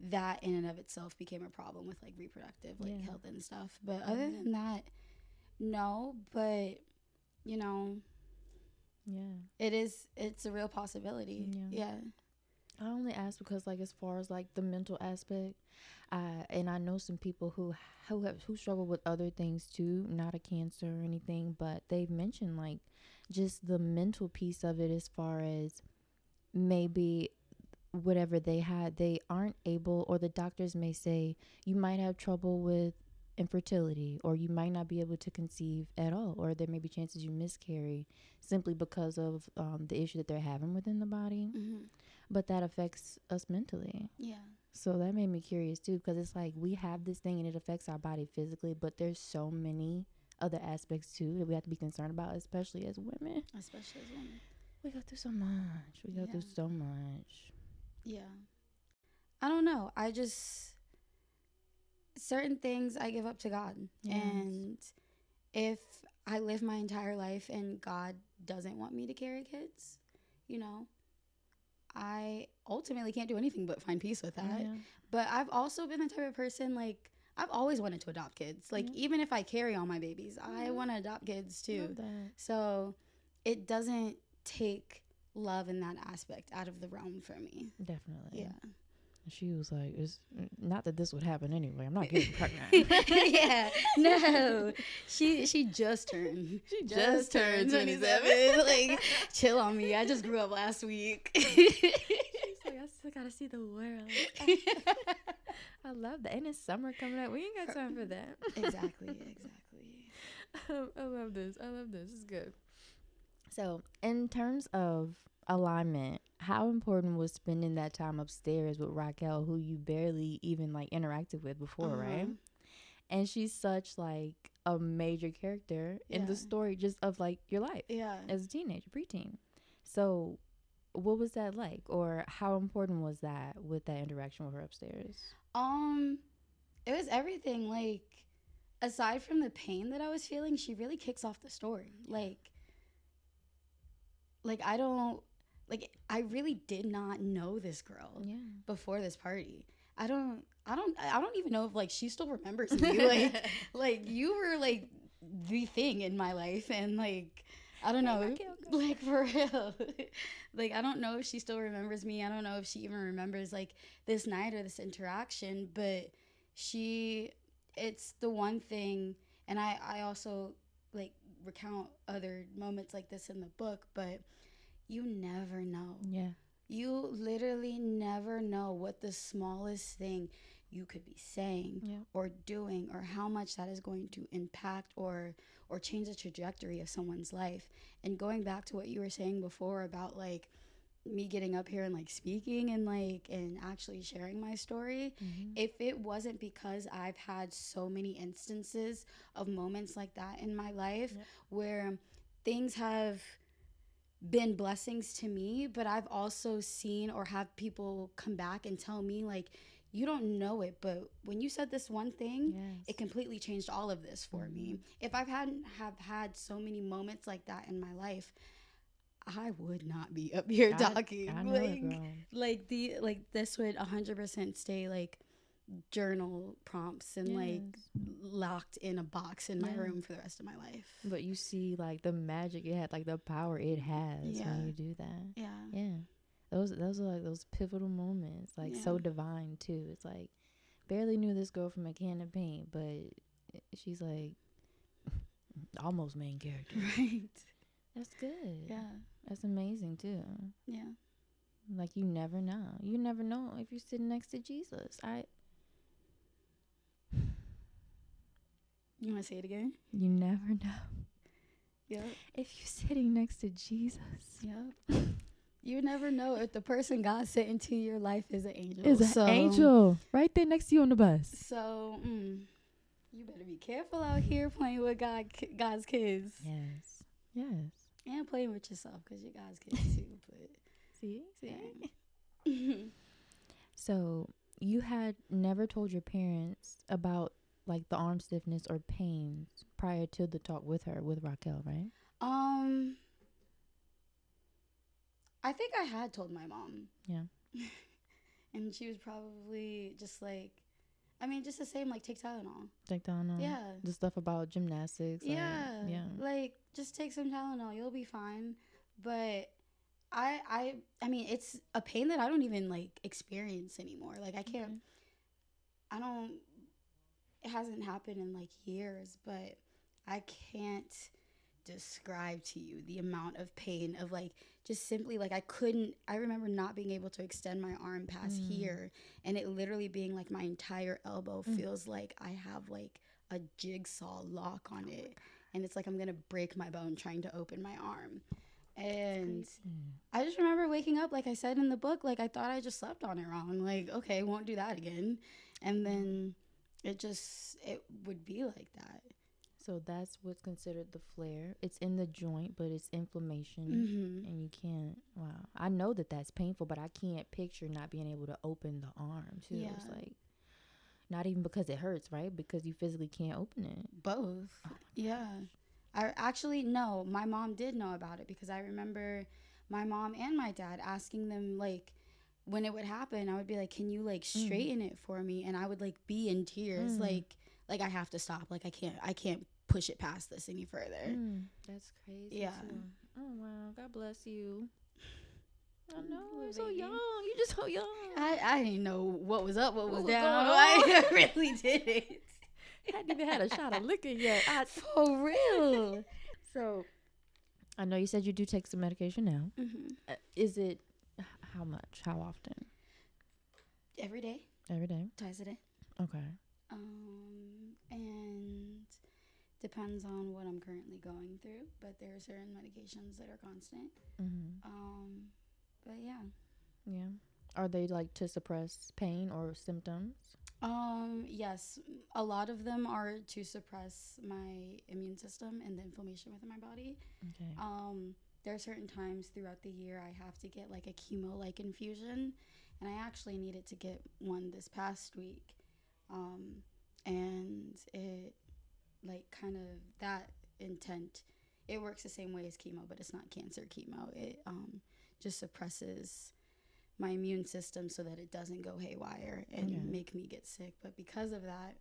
that in and of itself became a problem with like reproductive health and stuff. But other than that, no. But it's a real possibility. Yeah. I only ask because, like, as far as like the mental aspect, and I know some people who struggle with other things too, not a cancer or anything, but they've mentioned like just the mental piece of it, as far as maybe whatever they had, they aren't able, or the doctors may say you might have trouble with infertility, or you might not be able to conceive at all, or there may be chances you miscarry simply because of the issue that they're having within the body. Mm-hmm. But that affects us mentally. Yeah. So that made me curious too, because it's like we have this thing and it affects our body physically, but there's so many other aspects too that we have to be concerned about, especially as women. Especially as women. We go through so much. We go through so much. Yeah. I don't know. I just, certain things I give up to God. Yes. And if I live my entire life and God doesn't want me to carry kids, you know, I ultimately can't do anything but find peace with that. Yeah. But I've also been the type of person, like, I've always wanted to adopt kids. Like, even if I carry all my babies, I want to adopt kids too. Love that. So it doesn't take love in that aspect out of the realm for me. Definitely. Yeah. She was like, "It's not that this would happen anyway. I'm not getting pregnant." Yeah. No. She just turned. She just turned 27. Like, chill on me. I just grew up last week. She's like, "I still gotta see the world." I love that. And it's summer coming up. We ain't got time for that. Exactly. I love this. This is good. So, in terms of alignment, how important was spending that time upstairs with Raquel, who you barely even like interacted with before, right? And she's such like a major character in the story, just of like your life as a teenager, preteen. So what was that like, or how important was that with that interaction with her upstairs? It was everything. Like, aside from the pain that I was feeling, she really kicks off the story. Like I really did not know this girl before this party. I don't even know if like she still remembers me. Like you were like the thing in my life, and like I don't know, like for real. Like I don't know if she still remembers me. I don't know if she even remembers like this night or this interaction, but it's the one thing, and I also like recount other moments like this in the book, but you never know. Yeah. You literally never know what the smallest thing you could be saying or doing, or how much that is going to impact or change the trajectory of someone's life. And going back to what you were saying before about like me getting up here and like speaking and actually sharing my story, if it wasn't because I've had so many instances of moments like that in my life where things have been blessings to me, but I've also seen or have people come back and tell me like, you don't know it, but when you said this one thing, it completely changed all of this for me. If I hadn't have had so many moments like that in my life, I would not be up here talking. I know it, girl. Like this would 100% stay like journal prompts and like locked in a box in my room for the rest of my life. But you see like the magic it had, like the power it has when you do that. Those are like those pivotal moments, like so divine too. It's like barely knew this girl from a can of paint, but she's like almost main character. Right. That's good. That's amazing too. Like you never know if you're sitting next to Jesus. You want to say it again? You never know. Yep. If you're sitting next to Jesus. Yep. You never know if the person God sent into your life is an angel. Is an angel right there next to you on the bus. So, you better be careful out here playing with God's kids. Yes. And playing with yourself, because you're God's kids too. But see. Yeah. So you had never told your parents about like the arm stiffness or pains prior to the talk with Raquel, right? I think I had told my mom. Yeah. And she was probably just like, I mean, just the same, like, take Tylenol. Take Tylenol? Yeah. The stuff about gymnastics. Yeah. Like, just take some Tylenol. You'll be fine. But I mean, it's a pain that I don't even like experience anymore. Like I can't. I don't. It hasn't happened in like years, but I can't describe to you the amount of pain of like just simply like I remember not being able to extend my arm past here, and it literally being like my entire elbow feels like I have like a jigsaw lock on it, and it's like I'm gonna break my bone trying to open my arm. And I just remember waking up, like I said in the book, like I thought I just slept on it wrong, like okay, won't do that again. And then it would be like that. So that's what's considered the flare. It's in the joint, but it's inflammation, and you can't. Wow, I know that that's painful, but I can't picture not being able to open the arm too. Yeah. It's like not even because it hurts, right? Because you physically can't open it. Both. Oh, yeah. I actually no. My mom did know about it because I remember my mom and my dad asking them like. When it would happen, I would be like, "Can you like straighten it for me?" And I would like be in tears, like I have to stop. Like I can't push it past this any further. That's crazy. Yeah. Too. Oh wow, God bless you. I know you're so young. You're just so young. I didn't know what was up, what was down. I really didn't. I hadn't even had a shot of liquor yet. For real. So, I know you said you do take some medication now. Is it? How much? How often? Every day. Every day? Twice a day. Okay. And depends on what I'm currently going through, but there are certain medications that are constant. But yeah. Yeah. Are they like to suppress pain or symptoms? Yes. A lot of them are to suppress my immune system and the inflammation within my body. Okay. There are certain times throughout the year I have to get like a chemo-like infusion, and I actually needed to get one this past week. And it like kind of that intent, it works the same way as chemo, but it's not cancer chemo. It just suppresses my immune system so that it doesn't go haywire and make me get sick. But because of that,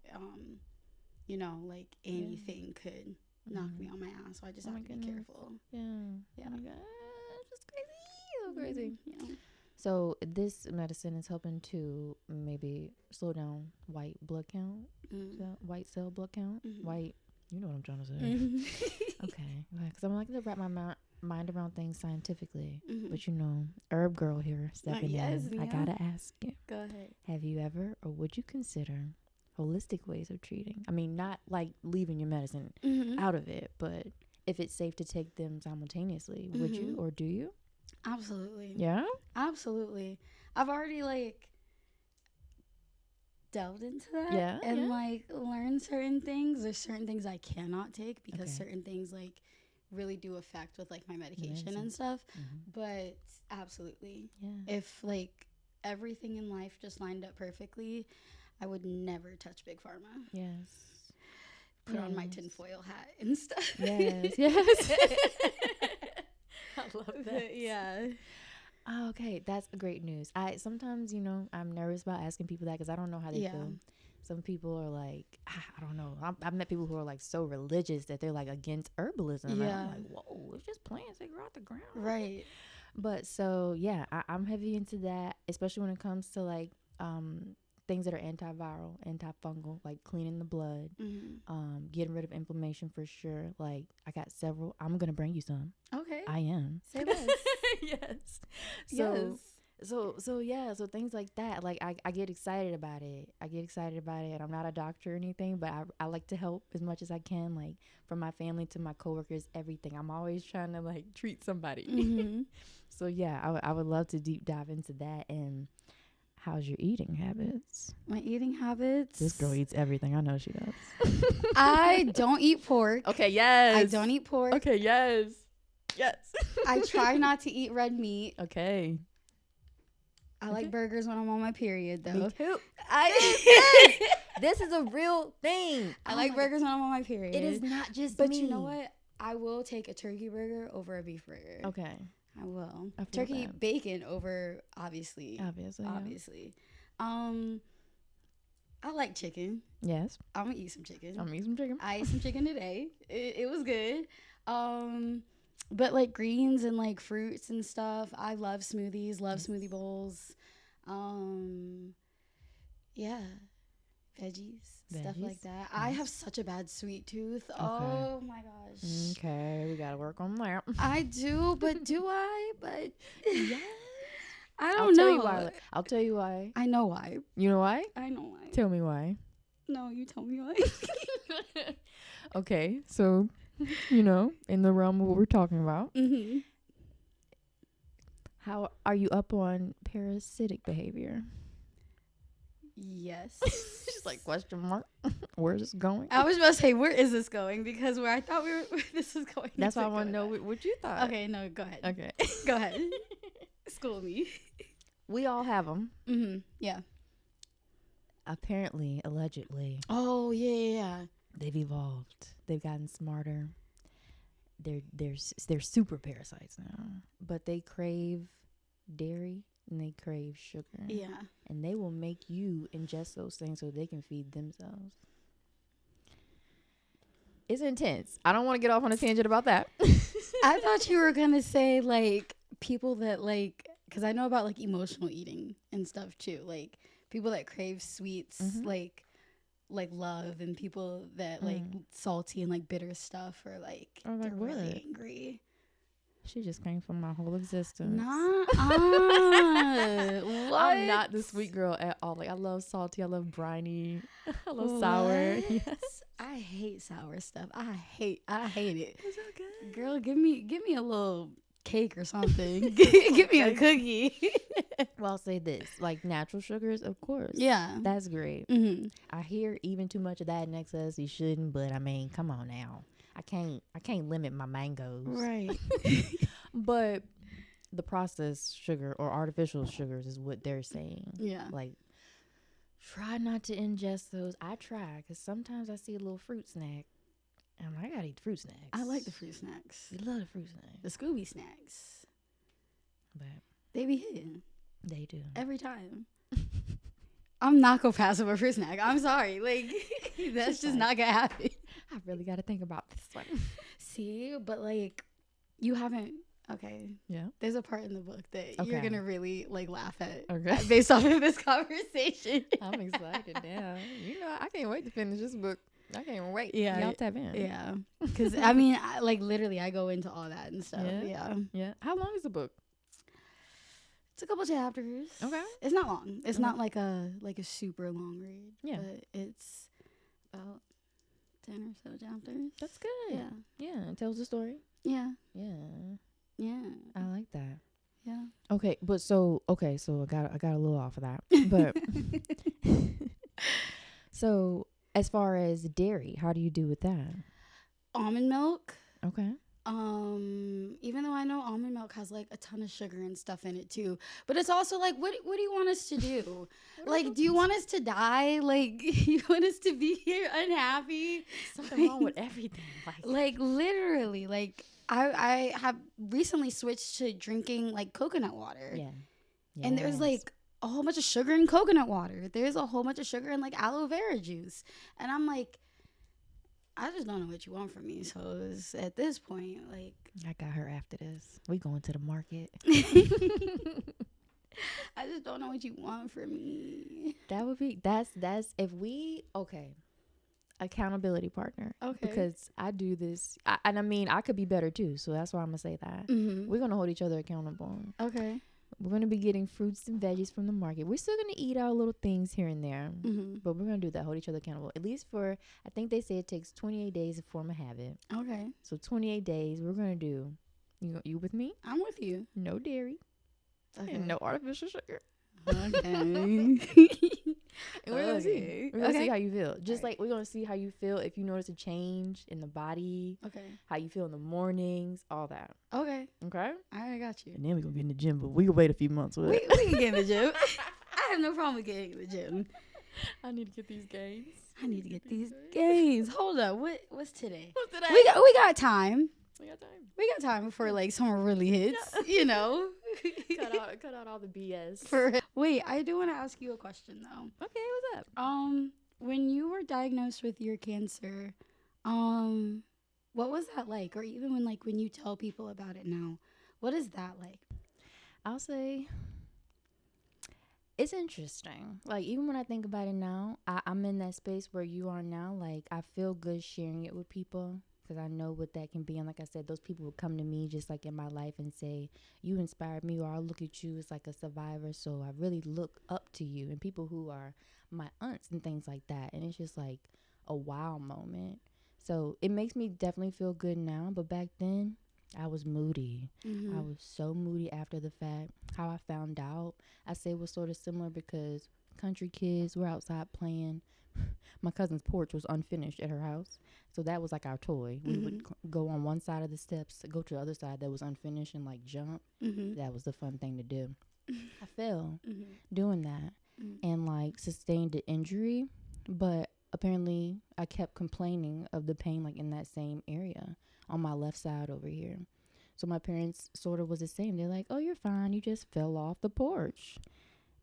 you know, like anything could knock me on my ass, so I just have to be careful. Yeah. Oh my God, just crazy, so crazy. Yeah. So this medicine is helping to maybe slow down white blood count, so white cell blood count, white. You know what I'm trying to say. Okay, because I'm like to wrap my mind around things scientifically, but you know, herb girl here stepping in. Yeah. I gotta ask you. Go ahead. Have you ever, or would you consider holistic ways of treating? I mean, not like leaving your medicine out of it, but if it's safe to take them simultaneously, would you or do you? Absolutely. Yeah? Absolutely. I've already like delved into that and like learned certain things. There's certain things I cannot take because certain things like really do affect with like my medication and stuff. But absolutely. Yeah. If like everything in life just lined up perfectly, I would never touch Big Pharma. Yes. Put on my tinfoil hat and stuff. Yes. Yes. I love that. Yeah. Oh, okay, that's great news. I sometimes, you know, I'm nervous about asking people that because I don't know how they feel. Some people are like, I don't know. I've met people who are like so religious that they're like against herbalism. Yeah. I'm like, whoa, it's just plants that grow out the ground. Right. But so yeah, I'm heavy into that, especially when it comes to like things that are antiviral, antifungal, like cleaning the blood, getting rid of inflammation for sure. Like I got several. I'm gonna bring you some. Okay. I am. Say less. Yes. So yeah, so things like that. Like I get excited about it. And I'm not a doctor or anything, but I like to help as much as I can, like from my family to my coworkers, everything. I'm always trying to like treat somebody. So yeah, I would love to deep dive into that. And how's your eating habits? My eating habits? This girl eats everything. I know she does. I don't eat pork. Okay, yes. I don't eat pork. Okay, yes. Yes. I try not to eat red meat. Okay. I like burgers when I'm on my period, though. Me too. This is a real thing. I like burgers when I'm on my period. It is not just but me. You know what? I will take a turkey burger over a beef burger. Okay. I will. Turkey bacon over obviously. I like chicken. Yes. I'm gonna eat some chicken. I ate some chicken today. It was good. But like greens and like fruits and stuff. I love smoothies, love smoothie bowls. Um, yeah, veggies, stuff like that. I have such a bad sweet tooth. Okay. Oh my gosh. Okay, we gotta work on that. I do, but do I? But Yes. I I'll don't tell know. you why. I'll tell you why. I know why. You know why? I know why. Tell me why. No, you tell me why. Okay, so you know, in the realm of what we're talking about, Mm-hmm. how are you up on parasitic behavior? Yes. Just like question mark. Where's this going? I was about to say, where is this going? Because where I thought this was going. That's why I isn't want to know going what you on. thought. Okay, no, go ahead. Okay. Go ahead. School me. We all have them. Mm-hmm. Yeah. Apparently, allegedly, Oh, yeah. they've evolved. They've gotten smarter. They're super parasites now, but they crave dairy and they crave sugar. Yeah. And they will make you ingest those things so they can feed themselves. It's intense. I don't want to get off on a tangent about that. I thought you were going to say, like, people that, like, because I know about, like, emotional eating and stuff, too. Like, people that crave sweets, like love, and people that, like, salty and, like, bitter stuff, or, like, they're really angry. She just came from my whole existence. What? I'm not the sweet girl at all. Like, I love salty. I love briny. I love sour. Yes. I hate sour stuff. I hate it. It's okay. Girl, give me a little cake or something. Give me a cookie. Well, I'll say this. Like, natural sugars, of course. Yeah. That's great. Mm-hmm. I hear even too much of that in excess. You shouldn't, but I mean, come on now. I can't limit my mangoes. Right. But the processed sugar or artificial sugars is what they're saying. Yeah. Like, try not to ingest those. I try, because sometimes I see a little fruit snack. And I'm like, I gotta eat the fruit snacks. I like the fruit snacks. You love the fruit snacks. The Scooby snacks. But They be hitting. they do. Every time. I'm not gonna pass up a fruit snack. I'm sorry. Like, that's just not gonna happen. I really got to think about this one. See, but like, you haven't. Okay. Yeah. There's a part in the book that you're gonna really like laugh at. Okay. Based off of this conversation. I'm excited now. You know, I can't wait to finish this book. I can't even wait. Yeah. Y'all tap in. Yeah. Because I mean, like literally, I go into all that and stuff. Yeah. Yeah. How long is the book? It's a couple chapters. Okay. It's not long. It's not like a super long read. Yeah. But it's about 10 or so chapters. That's good. Yeah. Yeah. It tells the story. Yeah. Yeah. Yeah. I like that. Yeah. Okay, but so I got a little off of that. But so as far as dairy, how do you do with that? Almond milk. Okay. Even though I know almond milk has like a ton of sugar and stuff in it too, but it's also like, what do you want us to do? Like, do you want us to die? Like, you want us to be here unhappy? Something wrong with everything. Like literally, like I have recently switched to drinking like coconut water. Yeah. And there's like a whole bunch of sugar in coconut water. There's a whole bunch of sugar in like aloe vera juice. And I'm like, I just don't know what you want from me. So it's, at this point, like, I got her after this. We going to the market. I just don't know what you want from me. That would be that's if we accountability partner. Okay. Because I do this, and I mean I could be better too. So that's why I'm gonna say that we're gonna hold each other accountable. Okay. We're going to be getting fruits and veggies from the market. We're still going to eat our little things here and there. But we're going to do that. Hold each other accountable. At least for, I think they say it takes 28 days to form a habit. Okay. So 28 days, we're going to do, you with me? I'm with you. No dairy. Okay. And no artificial sugar. Okay. And we're going to see. We're going to see how you feel. Just like we're going to see how you feel if you notice a change in the body. Okay. How you feel in the mornings. All that. Okay. Okay? I got you. And then we're going to get in the gym. But we can wait a few months with it. We can get in the gym. I have no problem with getting in the gym. I need to get these gains. Hold up. What's today? What's today? We got time. We got time. We got time before like summer really hits, you know. cut out all the BS. Wait, I do want to ask you a question though. Okay, what's up? When you were diagnosed with your cancer, What was that like? Or even when like when you tell people about it now, what is that like? I'll say it's interesting. Like, even when I think about it now, I'm in that space where you are now. Like, I feel good sharing it with people because I know what that can be. And like I said, those people would come to me just like in my life and say, you inspired me, or I'll look at you as like a survivor. So I really look up to you, and people who are my aunts and things like that. And it's just like a wow moment. So it makes me definitely feel good now. But back then, I was moody. I was so moody after the fact. How I found out, I say, was sort of similar because country kids were outside playing. My cousin's porch was unfinished at her house, so that was like our toy. We would go on one side of the steps, go to the other side that was unfinished, and like jump. That was the fun thing to do. I fell doing that and like sustained an injury, but apparently I kept complaining of the pain like in that same area on my left side over here. So my parents sort of was the same. They're like, "Oh, you're fine. You just fell off the porch."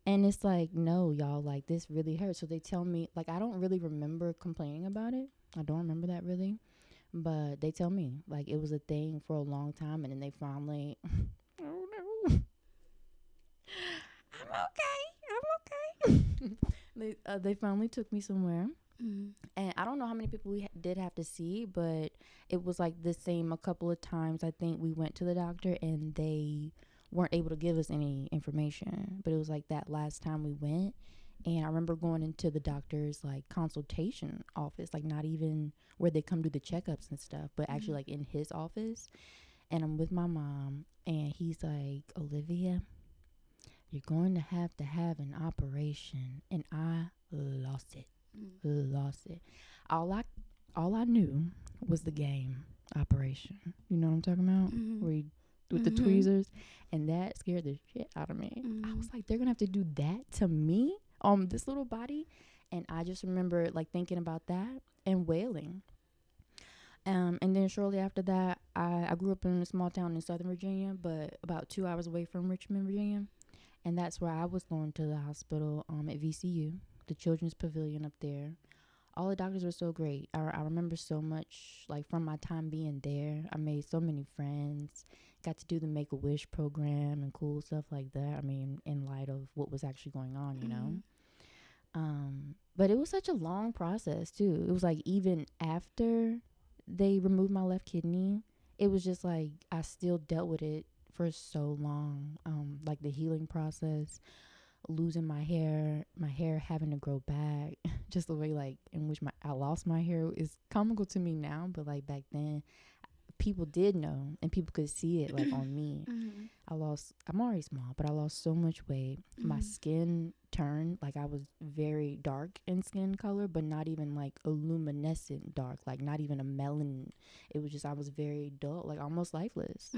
And it's like, "No, y'all, like this really hurts." So they tell me, like, I don't really remember complaining about it. I don't remember that really. But they tell me like it was a thing for a long time, and then they finally oh no. I'm okay. They finally took me somewhere. And I don't know how many people we did have to see, but it was like the same a couple of times. I think we went to the doctor and they weren't able to give us any information. But it was like that last time we went. And I remember going into the doctor's like consultation office, like not even where they come do the checkups and stuff, but actually like in his office. And I'm with my mom, and he's like, "Olivia, you're going to have an operation." And I lost it. Lost it. All I knew was the game Operation. You know what I'm talking about? Where you with the tweezers, and that scared the shit out of me. I was like, they're gonna have to do that to me on this little body, and I just remember like thinking about that and wailing. And then shortly after that, I grew up in a small town in Southern Virginia, but about 2 hours away from Richmond, Virginia, and that's where I was going to the hospital at VCU, the Children's Pavilion up there. All the doctors were so great. I remember so much, like, from my time being there. I made so many friends, got to do the Make-A-Wish program and cool stuff like that. I mean, in light of what was actually going on, you know. But it was such a long process, too. It was, like, even after they removed my left kidney, it was just, like, I still dealt with it for so long. Like, the healing process, losing my hair having to grow back, just the way like in which I lost my hair is comical to me now, but like back then people did know and people could see it like on me. I'm already small, but I lost so much weight. My skin turned, like I was very dark in skin color, but not even like a luminescent dark, like not even a melanin. It was just, I was very dull, like almost lifeless.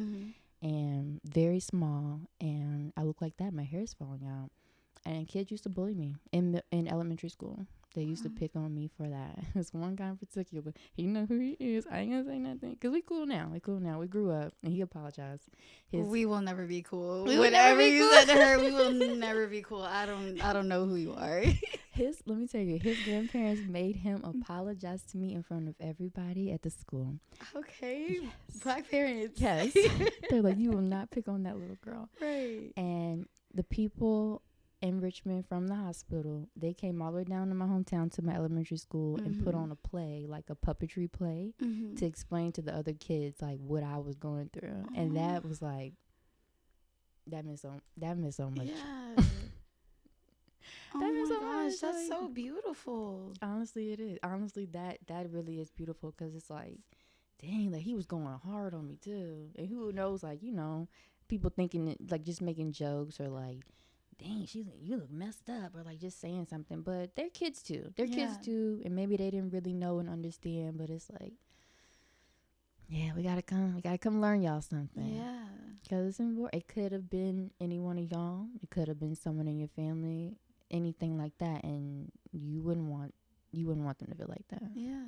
And very small, and I look like that. My hair is falling out. And kids used to bully me in elementary school. They used to pick on me for that. This one guy in particular, he know who he is. I ain't gonna say nothing because we cool now. We grew up, and he apologized. We will never be cool. We will Whatever never be you cool. said to her, we will never be cool. I don't know who you are. Let me tell you, his grandparents made him apologize to me in front of everybody at the school. Okay, Yes. Black parents. Yes, they're like, you will not pick on that little girl. Right. And the people in Richmond from the hospital, they came all the way down to my hometown to my elementary school and put on a play, like a puppetry play, to explain to the other kids like what I was going through. And that was like, that meant so much. Yeah. Oh meant my so gosh, much, that's like, so beautiful. Honestly, it is. Honestly, that really is beautiful, because it's like, dang, like he was going hard on me too. And who knows, like, you know, people thinking it, like just making jokes or like, dang, you look messed up, or like just saying something. But they're kids too. Kids too, and maybe they didn't really know and understand. But it's like, yeah, we gotta come learn y'all something. Yeah. Because it's important. It could have been any one of y'all. It could have been someone in your family, anything like that, and you wouldn't want them to feel like that. Yeah.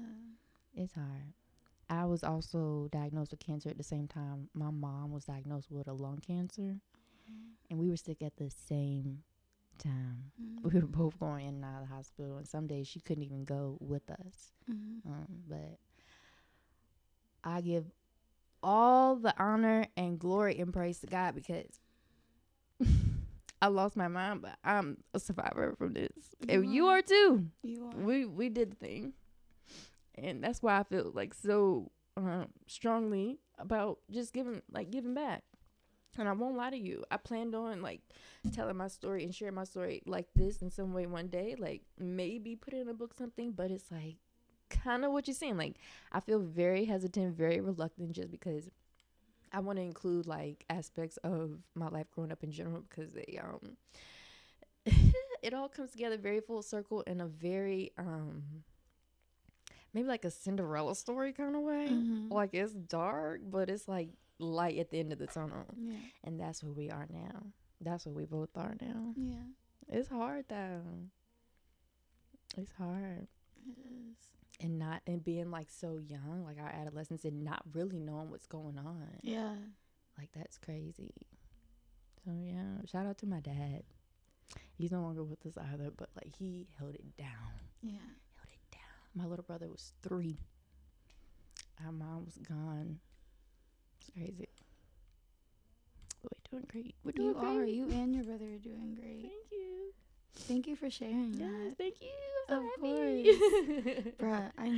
It's hard. I was also diagnosed with cancer at the same time. My mom was diagnosed with a lung cancer, and we were sick at the same time. We were both going in and out of the hospital, and some days she couldn't even go with us. But I give all the honor and glory and praise to God because I lost my mind, but I'm a survivor from this. You are too. You are. We did the thing, and that's why I feel like so strongly about just giving back. And I won't lie to you, I planned on like telling my story and sharing my story like this in some way one day, like maybe put it in a book, something. But it's like kind of what you're saying. Like I feel very hesitant, very reluctant, just because I want to include like aspects of my life growing up in general, because they it all comes together very full circle in a very maybe like a Cinderella story kind of way. Like it's dark, but it's like light at the end of the tunnel. Yeah. And that's where we are now. That's where we both are now. Yeah. It's hard though. It's hard. It is. And being like so young, like our adolescence, and not really knowing what's going on. Yeah. Like that's crazy. So yeah, shout out to my dad. He's no longer with us either, but like he held it down. Yeah. Held it down. My little brother was 3. Our mom was gone. It's crazy. But we're doing great. We're doing great. You and your brother are doing great. Thank you. Thank you for sharing that. Thank you. Of course. Bruh, I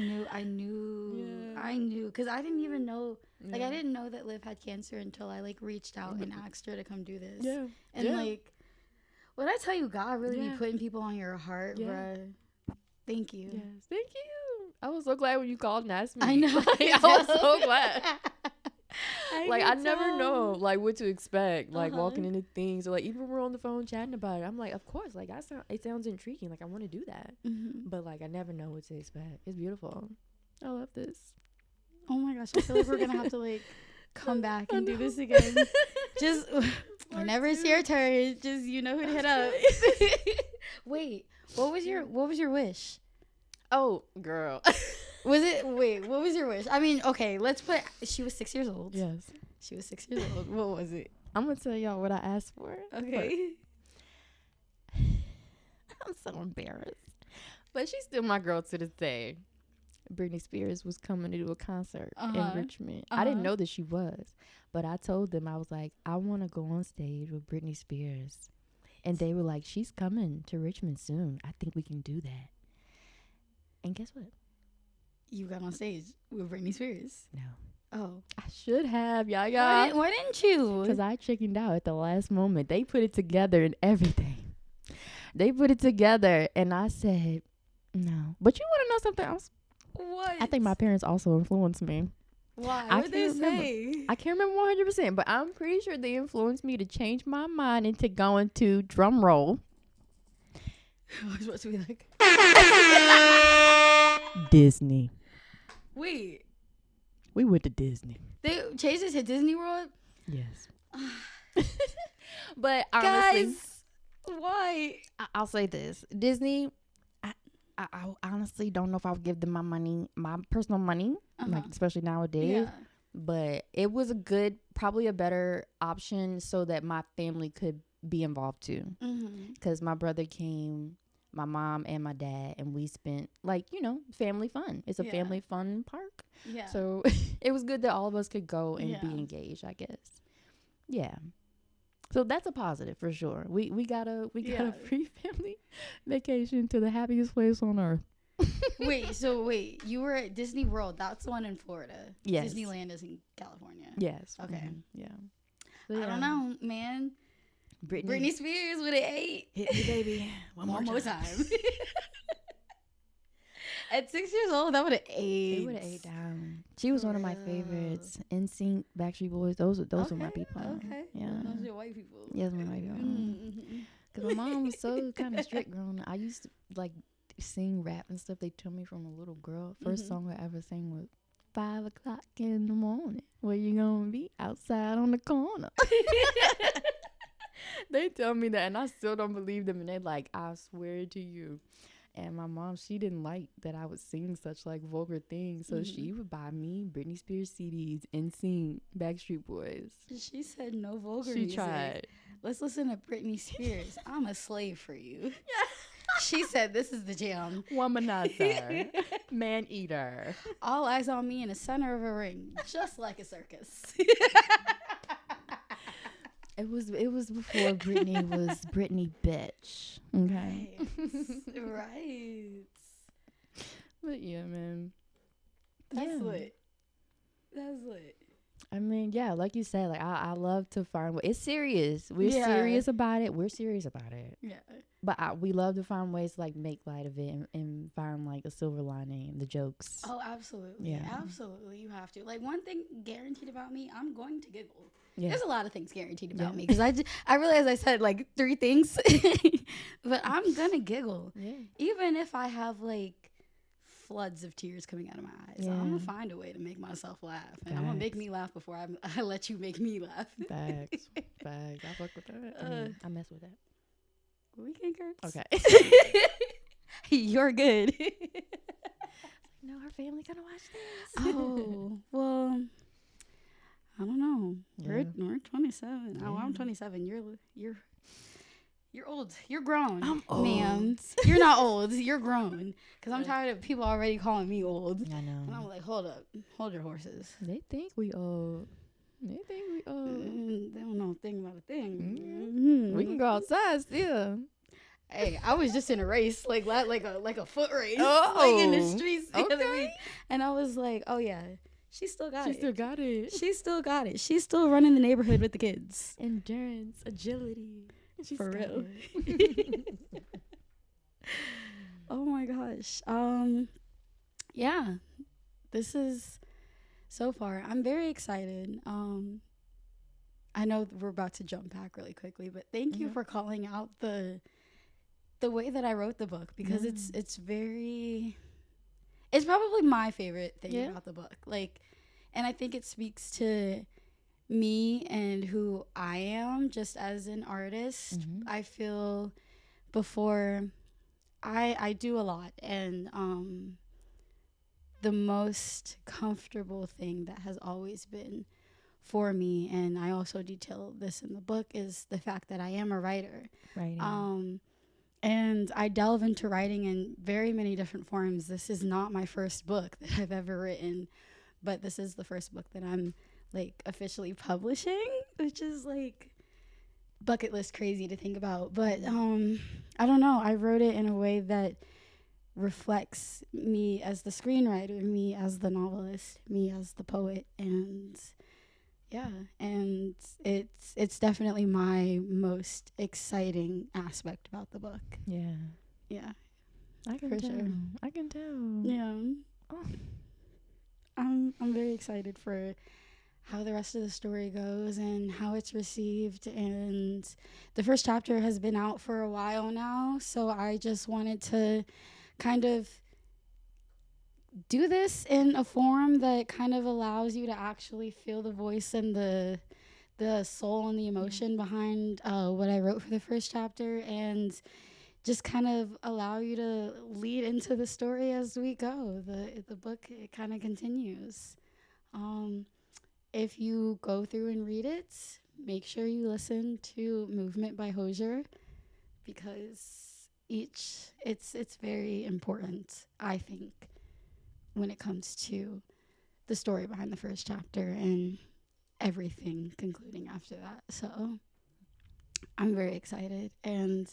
knew. Because I didn't even know. Like, I didn't know that Liv had cancer until I, like, reached out and asked her to come do this. Yeah. And, like, when I tell you God really be putting people on your heart, bruh, thank you. Yes. Thank you. I was so glad when you called and asked me. I know. I was so glad. I can never know tell. like what to expect, like walking into things, or like even when we're on the phone chatting about it, I'm like, of course, like it sounds intriguing, like I want to do that. But like I never know what to expect. It's beautiful. I love this. Oh my gosh, I feel like we're gonna have to like come back and do this again. Just whenever it's your turn, just you know who to hit up. Wait, what was your wish? Oh, girl. What was your wish? I mean, okay, let's put, she was 6 years old. Yes. She was 6 years old. What was it? I'm going to tell y'all what I asked for. Okay. I'm so embarrassed. But she's still my girl to this day. Britney Spears was coming to do a concert in Richmond. I didn't know that she was. But I told them, I was like, I want to go on stage with Britney Spears. And they were like, she's coming to Richmond soon. I think we can do that. And guess what? You got on stage with Britney Spears. No. Oh. I should have, Yahya. Why didn't you? Because I chickened out at the last moment. They put it together and everything. They put it together and I said, no. But you want to know something else? What? I think my parents also influenced me. Why? What did they say? I can't remember 100%, but I'm pretty sure they influenced me to change my mind into going to, drum roll, I was supposed to be like Disney. Wait. We went to Disney. They changed it to Disney World? Yes. But honestly, guys, why? I'll say this. Disney, I honestly don't know if I would give them my money, my personal money, like especially nowadays. Yeah. But it was probably a better option so that my family could be involved too. Because my brother came, my mom and my dad, and we spent family fun. It's a family fun park. Yeah. So it was good that all of us could go and be engaged, I guess. Yeah. So that's a positive for sure. We got a free family vacation to the happiest place on earth. Wait, you were at Disney World. That's the one in Florida. Yes. Disneyland is in California. Yes. Okay. Yeah. So, I don't know, man. Britney Spears with an 8. Hit me, baby. One more time. At 6 years old, that would have 8. It would have 8 down. She was one of my favorites. NSYNC, Backstreet Boys. Those were my people. Okay. Yeah. Those are your white people. Yes, my white people. Because my mom was so kind of strict growing up. I used to sing rap and stuff. They told me from a little girl. First song I ever sang was 5 o'clock in the morning. Where you gonna be? Outside on the corner. They tell me that, and I still don't believe them. And they're like, I swear to you. And my mom, she didn't like that I would sing such vulgar things. So she would buy me Britney Spears CDs and sing Backstreet Boys. She said no vulgar She music. tried. Let's listen to Britney Spears. I'm a slave for you. She said, "This is the jam." Womanizer. Man eater. All eyes on me in the center of a ring, just like a circus. It was before Brittany was Brittany bitch. Okay. Right. But yeah, man. That's lit. That's lit. I mean, yeah, like you said, like I love to find it's serious. We're serious about it. We're serious about it. Yeah. But we love to find ways to like make light of it and find like a silver lining, the jokes. Oh, absolutely. Yeah. Absolutely. You have to. Like, one thing guaranteed about me, I'm going to giggle. Yeah. There's a lot of things guaranteed about me because I realize I said like 3 things, but I'm gonna giggle. Yeah. Even if I have like floods of tears coming out of my eyes. Yeah. I'm gonna find a way to make myself laugh, and I'm gonna make me laugh before I let you make me laugh. Facts. I fuck with that. I mess with that. We can curse. Okay. You're good. No, her family gonna watch this. Oh well, I don't know. Yeah. We're 27. Yeah. Oh, I'm 27. You're old. You're grown. I'm old. Ma'am. You're not old. You're grown. Because I'm tired of people already calling me old. I know. And I'm like, hold up. Hold your horses. They think we old. They don't know a thing about a thing. Mm-hmm. We can go outside still. Hey, I was just in a race, like a foot race, Oh, like in the streets the other okay. week. And I was like, oh yeah, she still got it. She still got it. She still got it. She's still running the neighborhood with the kids. Endurance, agility. For real. Oh my gosh. Yeah. This is so far. I'm very excited. I know we're about to jump back really quickly, but thank you for calling out the way that I wrote the book, because it's probably my favorite thing about the book. Like, and I think it speaks to me and who I am just as an artist. I feel before I do a lot, and the most comfortable thing that has always been for me, and I also detail this in the book, is the fact that I am a writer. And I delve into writing in very many different forms. This is not my first book that I've ever written, but this is the first book that I'm like officially publishing, which is like bucket list crazy to think about. But I don't know, I wrote it in a way that reflects me as the screenwriter, me as the novelist, me as the poet, and and it's definitely my most exciting aspect about the book. I can for tell. sure. I can tell. I'm very excited for how the rest of the story goes and how it's received. And the first chapter has been out for a while now, so I just wanted to kind of do this in a form that kind of allows you to actually feel the voice and the soul and the emotion behind what I wrote for the first chapter, and just kind of allow you to lead into the story as we go. The book, it kind of continues. If you go through and read it, make sure you listen to Movement by Hosier, because it's very important, I think, when it comes to the story behind the first chapter and everything concluding after that. So I'm very excited, and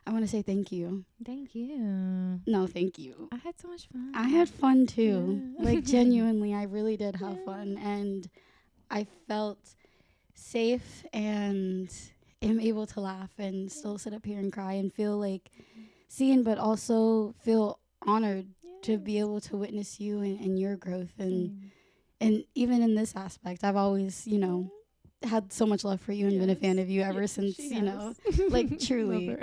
I want to say thank you. Thank you. No, thank you. I had so much fun. I had fun too. Yeah. Like, genuinely, I really did have fun, and I felt safe and am able to laugh and still sit up here and cry and feel like seen, but also feel honored to be able to witness you and your growth. And even in this aspect, I've always, had so much love for you and been a fan of you ever since, like truly.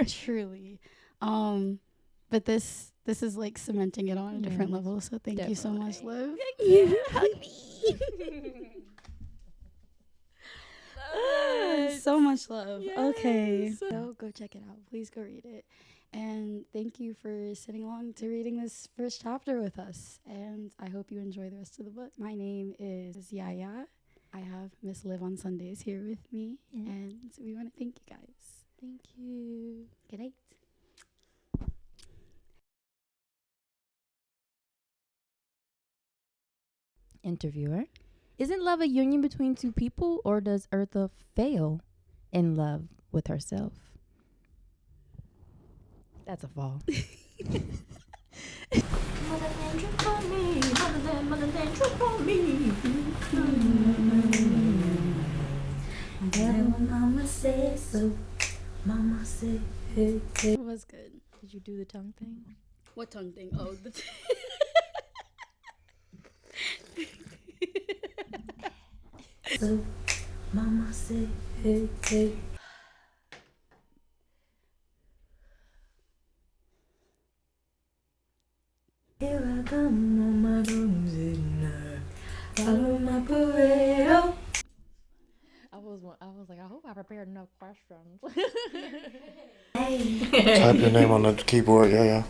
But this is like cementing it on a different level. So thank you so much, Liv. Hug me. So much love. Yes. Okay. So go check it out. Please go read it. And thank you for sitting along to reading this first chapter with us. And I hope you enjoy the rest of the book. My name is Yahya. I have Miss Liv OnSundays here with me. Yeah. And we want to thank you guys. Thank you. Good night. Interviewer. Isn't love a union between two people, or does Eartha fail in love with herself? That's a fall. Mama said so. Mama said hey, hey. It was good. Did you do the tongue thing? What tongue thing? Oh, the So, Mama said hey, hey. Here I come on my cruising, follow my parade. I was like, I hope I prepared enough questions. Type your name on the keyboard, yeah.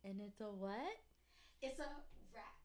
And it's a what? it's a